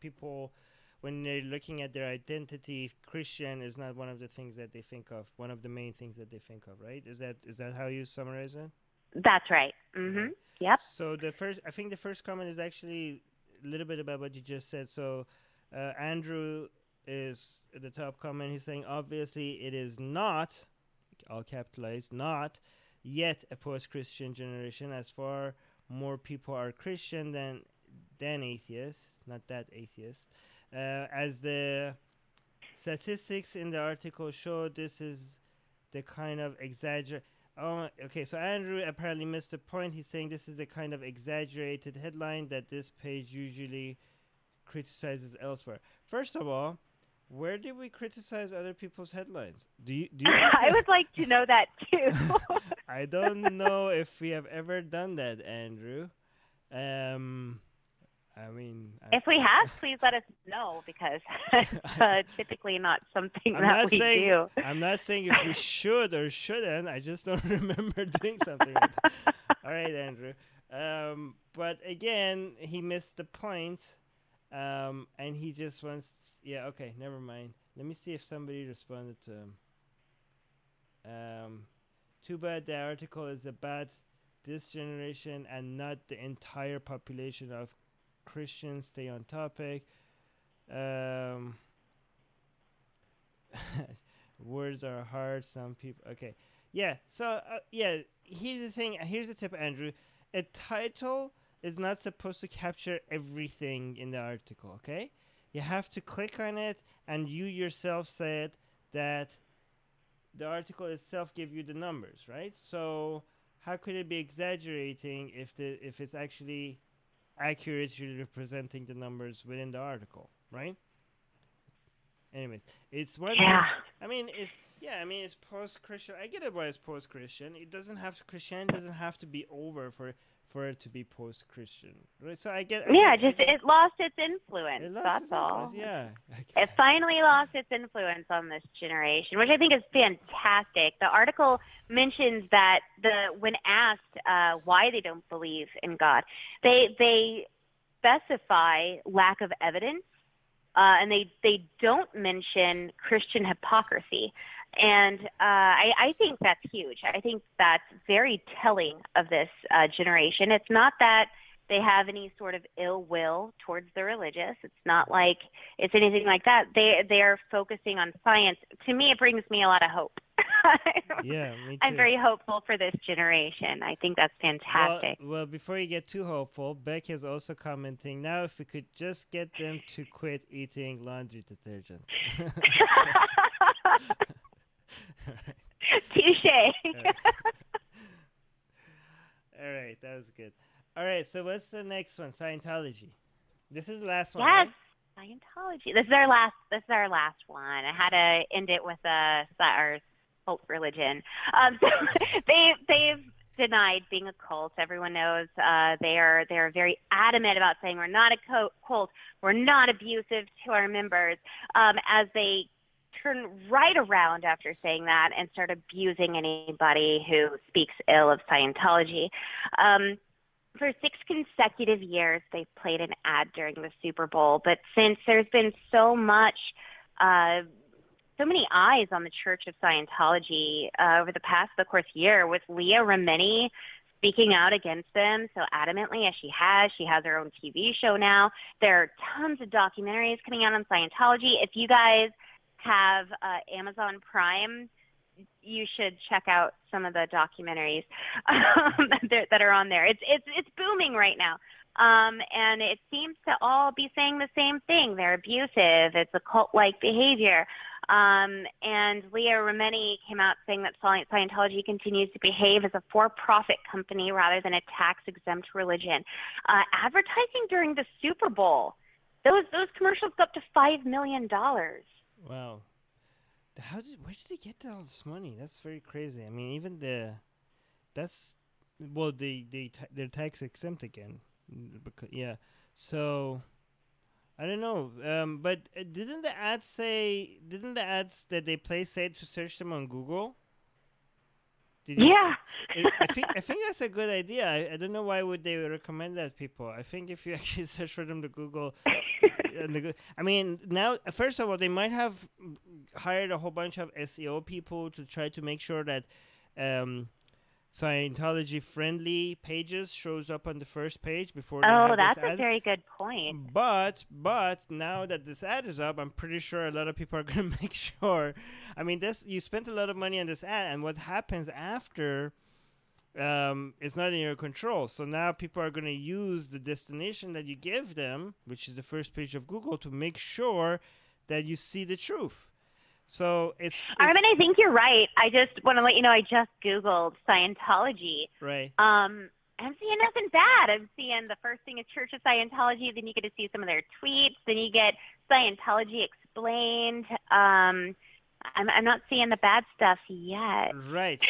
people, when they're looking at their identity, Christian is not one of the things that they think of. One of the main things that they think of, right? Is that how you summarize it? That's right. Mm-hmm. Yep. So the first comment is actually a little bit about what you just said. So Andrew is the top comment. He's saying, obviously it is not, all capitalized, not yet a post-Christian generation, as far more people are Christian than atheists, not that atheists. As the statistics in the article show, this is the kind of Oh, okay. So Andrew apparently missed the point. He's saying this is the kind of exaggerated headline that this page usually criticizes elsewhere. First of all, where did we criticize other people's headlines? Do you I would like to know that too. I don't know if we have ever done that, Andrew. I mean, if we have, please let us know, because it's typically not something we do. I'm not saying if we should or shouldn't. I just don't remember doing something like that. All right, Andrew. But again, he missed the point. And he just wants. Yeah, okay, never mind. Let me see if somebody responded to him. Too bad the article is about this generation and not the entire population of Christians. Stay on topic. Words are hard. Some people. Okay. Yeah. So yeah. Here's the thing. Here's the tip, Andrew. A title is not supposed to capture everything in the article. Okay. You have to click on it, and you yourself said that the article itself give you the numbers, right? So how could it be exaggerating if it's actually accurately representing the numbers within the article, right? Anyways, it's one thing. I mean, it's post-Christian. I get it why it's post-Christian. It doesn't have to, Christianity doesn't have to be over for it to be post-Christian, right? So I get. It lost its influence. That's all. Yeah. It finally lost its influence on this generation, which I think is fantastic. The article mentions that when asked why they don't believe in God, they specify lack of evidence, and they don't mention Christian hypocrisy. And I think that's huge. I think that's very telling of this generation. It's not that they have any sort of ill will towards the religious. It's not like it's anything like that. They are focusing on science. To me, it brings me a lot of hope. Yeah, me too. I'm very hopeful for this generation. I think that's fantastic. Well, before you get too hopeful, Beck is also commenting, now if we could just get them to quit eating laundry detergent. Touche. All right, that was good. All right, so what's the next one? Scientology. This is the last one. Yes, right? Scientology. This is our last one. I had to end it with our cult religion. So they've denied being a cult. Everyone knows they are very adamant about saying we're not a cult. We're not abusive to our members. As they turn right around after saying that and start abusing anybody who speaks ill of Scientology. For 6 consecutive years, they've played an ad during the Super Bowl. But since there's been so many eyes on the Church of Scientology over the past, of course, year, with Leah Remini speaking out against them so adamantly as she has her own TV show now. There are tons of documentaries coming out on Scientology. If you guys have Amazon Prime, you should check out some of the documentaries that are on there. It's booming right now, and it seems to all be saying the same thing. They're abusive. It's a cult-like behavior. And Leah Remini came out saying that Scientology continues to behave as a for-profit company rather than a tax-exempt religion. Advertising during the Super Bowl, those commercials go up to $5 million. Wow. Where did they get all this money? That's very crazy. I mean, even they're tax exempt again. Yeah. So I don't know. But didn't the ads that they play say to search them on Google? Yeah. I think that's a good idea. I don't know why would they recommend that people. I think if you actually search for them to Google, I mean, now first of all, they might have hired a whole bunch of SEO people to try to make sure that Scientology friendly pages shows up on the first page before. Oh, that's a very good point. But now that this ad is up, I'm pretty sure a lot of people are going to make sure. I mean, you spent a lot of money on this ad, and what happens after is not in your control. So now people are going to use the destination that you give them, which is the first page of Google, to make sure that you see the truth. So it's I mean, I think you're right. I just want to let you know I just Googled Scientology. right. I'm seeing nothing bad. I'm seeing the first thing is Church of Scientology. Then you get to see some of their tweets. Then you get Scientology explained. I'm not seeing the bad stuff yet. Right.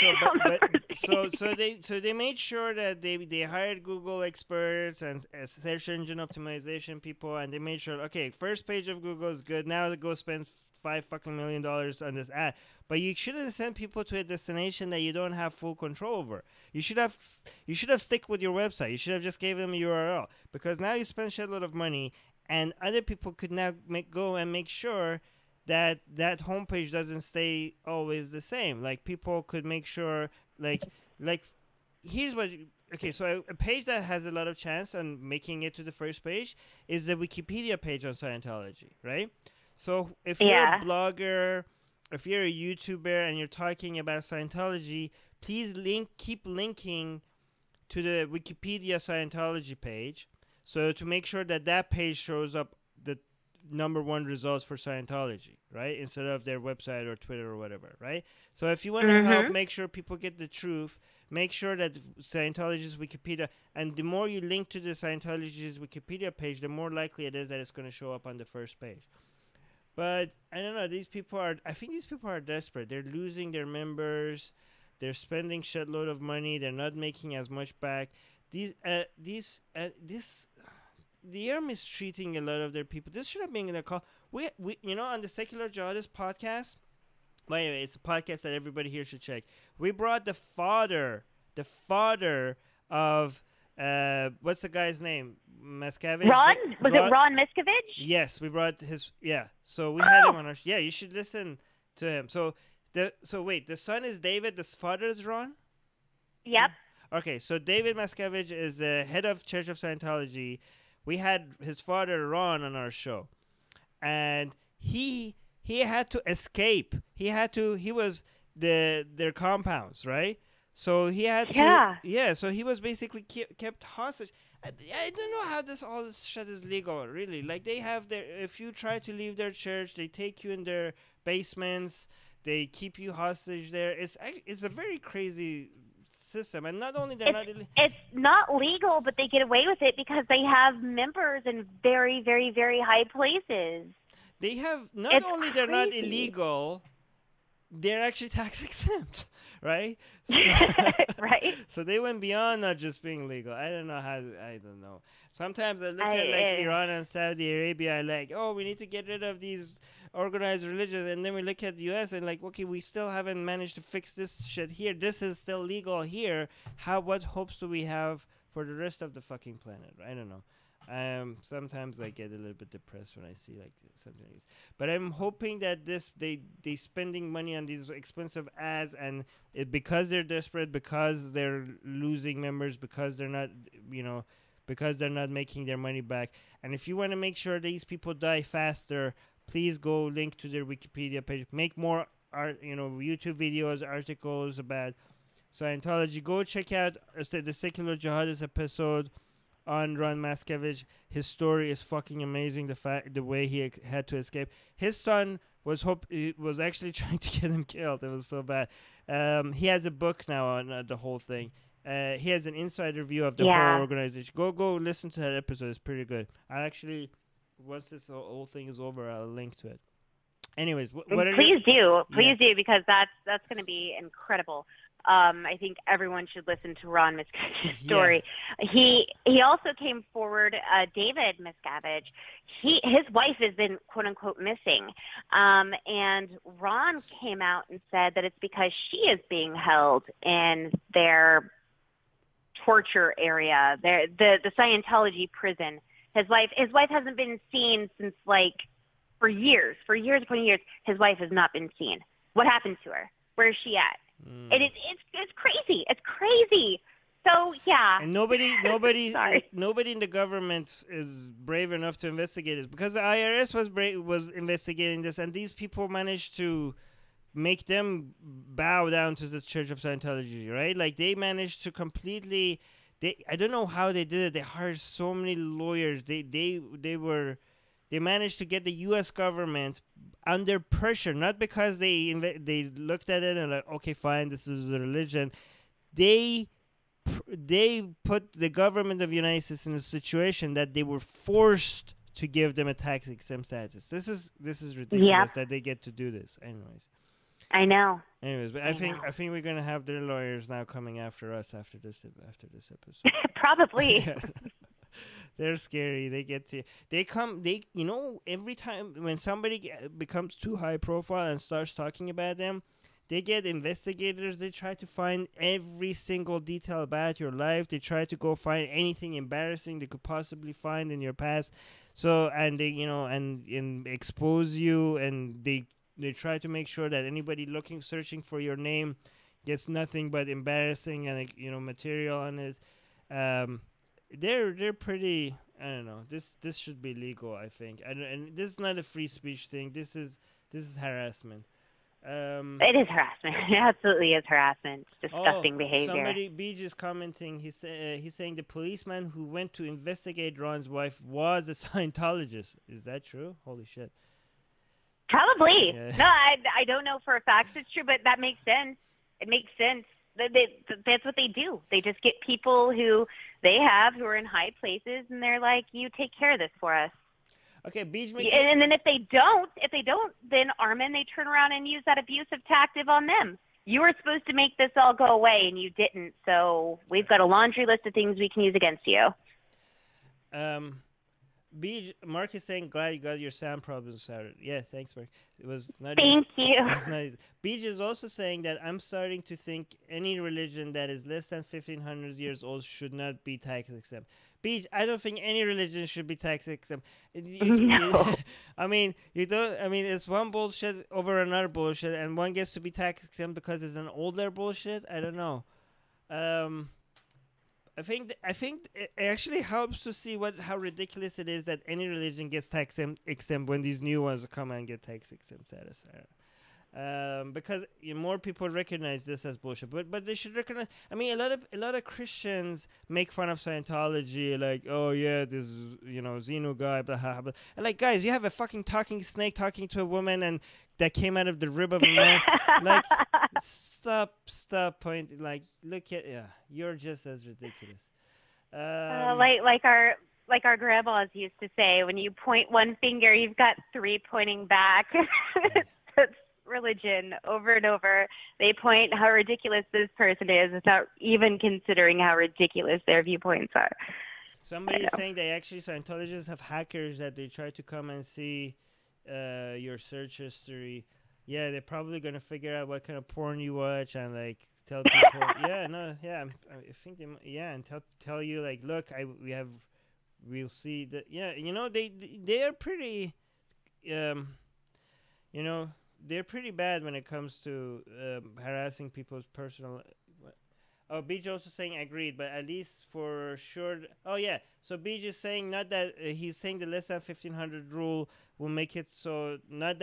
So they made sure that they hired Google experts and search engine optimization people, and they made sure, okay, first page of Google is good. Now go spend $5 million on this ad. But you shouldn't send people to a destination that you don't have full control over. You should have stick with your website. You should have just gave them a URL, because now you spend a shitload of money, and other people could now go and make sure that homepage doesn't stay always the same. Like, people could make sure, like here's what. Okay, so a page that has a lot of chance on making it to the first page is the Wikipedia page on Scientology, right? So if you're a blogger, if you're a YouTuber and you're talking about Scientology, please keep linking to the Wikipedia Scientology page, so to make sure that page shows up the #1 results for Scientology, right? Instead of their website or Twitter or whatever, right? So if you want to help make sure people get the truth, make sure that Scientology's Wikipedia, and the more you link to the Scientology's Wikipedia page, the more likely it is that it's going to show up on the first page. But I don't know. I think these people are desperate. They're losing their members. They're spending shitload of money. They're not making as much back. They are mistreating a lot of their people. This should have been in their call. We on the Secular Jihadist podcast. By the way, it's a podcast that everybody here should check. We brought the father of what's the guy's name? Miscavige? Ron? Was it Ron Miscavige? Yes, we brought his. Yeah, so we had him on our. Yeah, you should listen to him. So wait, the son is David. The father is Ron. Yep. Okay, so David Miscavige is the head of Church of Scientology. We had his father Ron on our show, and he had to escape. He was their compounds, right? So he had to. Yeah. So he was basically kept hostage. I don't know how all this shit is legal, really. Like, they have if you try to leave their church, they take you in their basements. They keep you hostage there. It's a very crazy system, and not only it's not legal, but they get away with it because they have members in very, very, very high places. They have they're not illegal, they're actually tax exempt, right? So, right. So they went beyond not just being legal. I don't know. Sometimes I look at like Iran and Saudi Arabia and like, oh, we need to get rid of these organized religions, and then we look at the U.S. and like, okay, we still haven't managed to fix this shit here. This is still legal here. What hopes do we have for the rest of the fucking planet? I don't know. Sometimes I get a little bit depressed when I see like something like this. But I'm hoping that they spending money on these expensive ads, and because they're desperate, because they're losing members, because they're not making their money back. And if you want to make sure these people die faster, please go link to their Wikipedia page. Make more YouTube videos, articles about Scientology. Go check out the Secular Jihadist episode on Ron Miscavige. His story is fucking amazing. The way he had to escape. His son was actually trying to get him killed. It was so bad. He has a book now on the whole thing. He has an insider view of the whole organization. Go listen to that episode. It's pretty good. I actually, once this whole thing is over, I'll link to it. Anyways, please do because that's going to be incredible. I think everyone should listen to Ron Miscavige's story. Yeah. He also came forward, David Miscavige. His wife has been quote unquote missing, and Ron came out and said that it's because she is being held in their torture area, the Scientology prison. His wife hasn't been seen since for years upon years. His wife has not been seen. What happened to her? Where is she at? It's crazy. It's crazy. So yeah. And nobody in the government is brave enough to investigate it, because the IRS was investigating this, and these people managed to make them bow down to the Church of Scientology, right? Like, they managed to completely. I don't know how they did it. They hired so many lawyers. They they managed to get the U.S. government under pressure, not because they looked at it and like, okay, fine, this is a religion. They put the government of the United States in a situation that they were forced to give them a tax exempt status. This is ridiculous that they get to do this. Anyways. I know. Anyways, but I think we're gonna have their lawyers now coming after us after this episode. Probably. Yeah. They're scary. Every time when somebody becomes too high profile and starts talking about them, they get investigators. They try to find every single detail about your life. They try to go find anything embarrassing they could possibly find in your past. So, and they, and expose you, and they try to make sure that anybody searching for your name gets nothing but embarrassing and material on it. They're pretty. I don't know. This should be legal, I think. And this is not a free speech thing. This is harassment. It is harassment. It absolutely is harassment. Disgusting behavior. Somebody, Beach is commenting. He's saying the policeman who went to investigate Ron's wife was a Scientologist. Is that true? Holy shit. Probably. Yeah. No, I don't know for a fact it's true, but that makes sense. It makes sense. That's what they do. They just get people who are in high places, and they're like, "You take care of this for us." Okay, Beach. And then if they don't, then Armin, they turn around and use that abusive tactic on them. You were supposed to make this all go away, and you didn't. So we've got a laundry list of things we can use against you. Mark is saying, glad you got your sound problems sorted. Yeah, thanks, Mark. It was not Thank you. It's not easy. Beach is also saying that I'm starting to think any religion that is less than 1,500 years old should not be tax exempt. Beach, I don't think any religion should be tax exempt. No. I mean, it's one bullshit over another bullshit, and one gets to be tax exempt because it's an older bullshit. I don't know. I think it actually helps to see how ridiculous it is that any religion gets tax exempt when these new ones come and get tax exempt status. Because more people recognize this as bullshit, but they should recognize. I mean, a lot of Christians make fun of Scientology, like, oh yeah, this Xenu guy, blah blah blah. And like, guys, you have a fucking talking snake talking to a woman and that came out of the rib of a man. Like, stop pointing. Like, look at you're just as ridiculous. Like our grandmas used to say, when you point one finger, you've got three pointing back. That's religion over and over. They point how ridiculous this person is without even considering how ridiculous their viewpoints are. Somebody's saying they actually Scientologists have hackers that they try to come and see your search history. Yeah, they're probably gonna figure out what kind of porn you watch and like tell people. I think and tell you like, look, we'll see that. Yeah, they are pretty. They're pretty bad when it comes to harassing people's personal. Oh, Beach also saying agreed, but at least for sure. Oh yeah, so Beach is saying not that he's saying the less than 1,500 rule will make it so not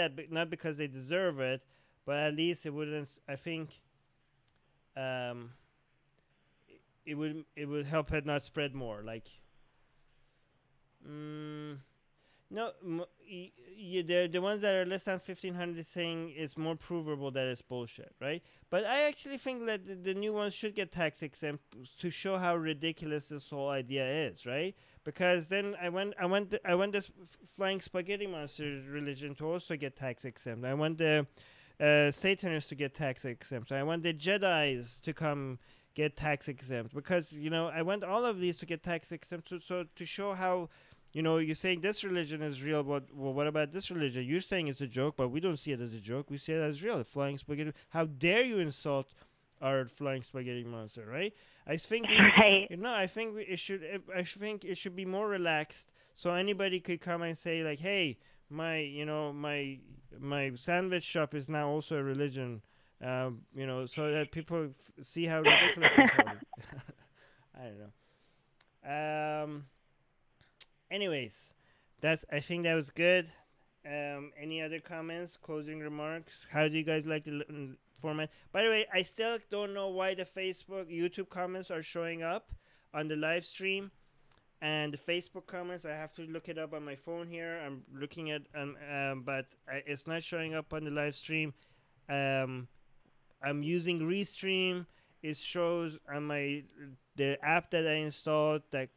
because they deserve it, but at least it wouldn't. I think it would help it not spread more. Like, no, the ones that are less than 1,500 saying it's more provable that it's bullshit, right? But I actually think that the new ones should get tax exempt to show how ridiculous this whole idea is, right? Because then I want this flying spaghetti monster religion to also get tax exempt. I want the Satanists to get tax exempt. I want the Jedis to come get tax exempt, because I want all of these to get tax exempt. So to show how. You're saying this religion is real, but what about this religion? You're saying it's a joke, but we don't see it as a joke. We see it as real. Flying spaghetti. How dare you insult our flying spaghetti monster, right? I think I think it should be more relaxed, so anybody could come and say like, hey, my sandwich shop is now also a religion, so that people see how ridiculous it's holding. I don't know. Anyways, I think that was good. Any other comments, closing remarks? How do you guys like the format? By the way, I still don't know why the YouTube comments are showing up on the live stream, And the Facebook comments, I have to look it up on my phone here. I'm looking at, but it's not showing up on the live stream. I'm using Restream. It shows on the app that I installed that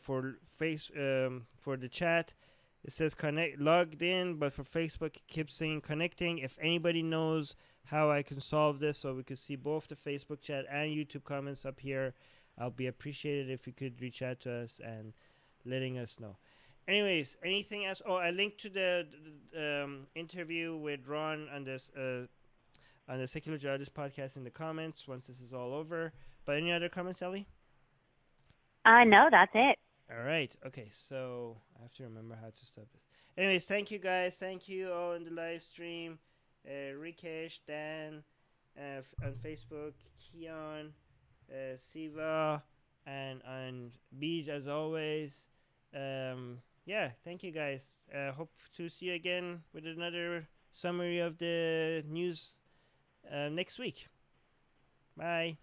for for the chat. It says connect logged in, but for Facebook it keeps saying connecting. If anybody knows how I can solve this so we could see both the Facebook chat and YouTube comments up here, I'll be appreciated if you could reach out to us and letting us know. Anyways, anything else? Oh, I linked to the interview with Ron on this on the Secular Judges podcast in the comments once this is all over. But any other comments, Ellie? No, that's it. All right. Okay. So I have to remember how to stop this. Anyways, thank you guys. Thank you all in the live stream. Rikesh, Dan, on Facebook, Keon, Siva, and on Beach as always. Yeah, thank you guys. Hope to see you again with another summary of the news next week. Bye.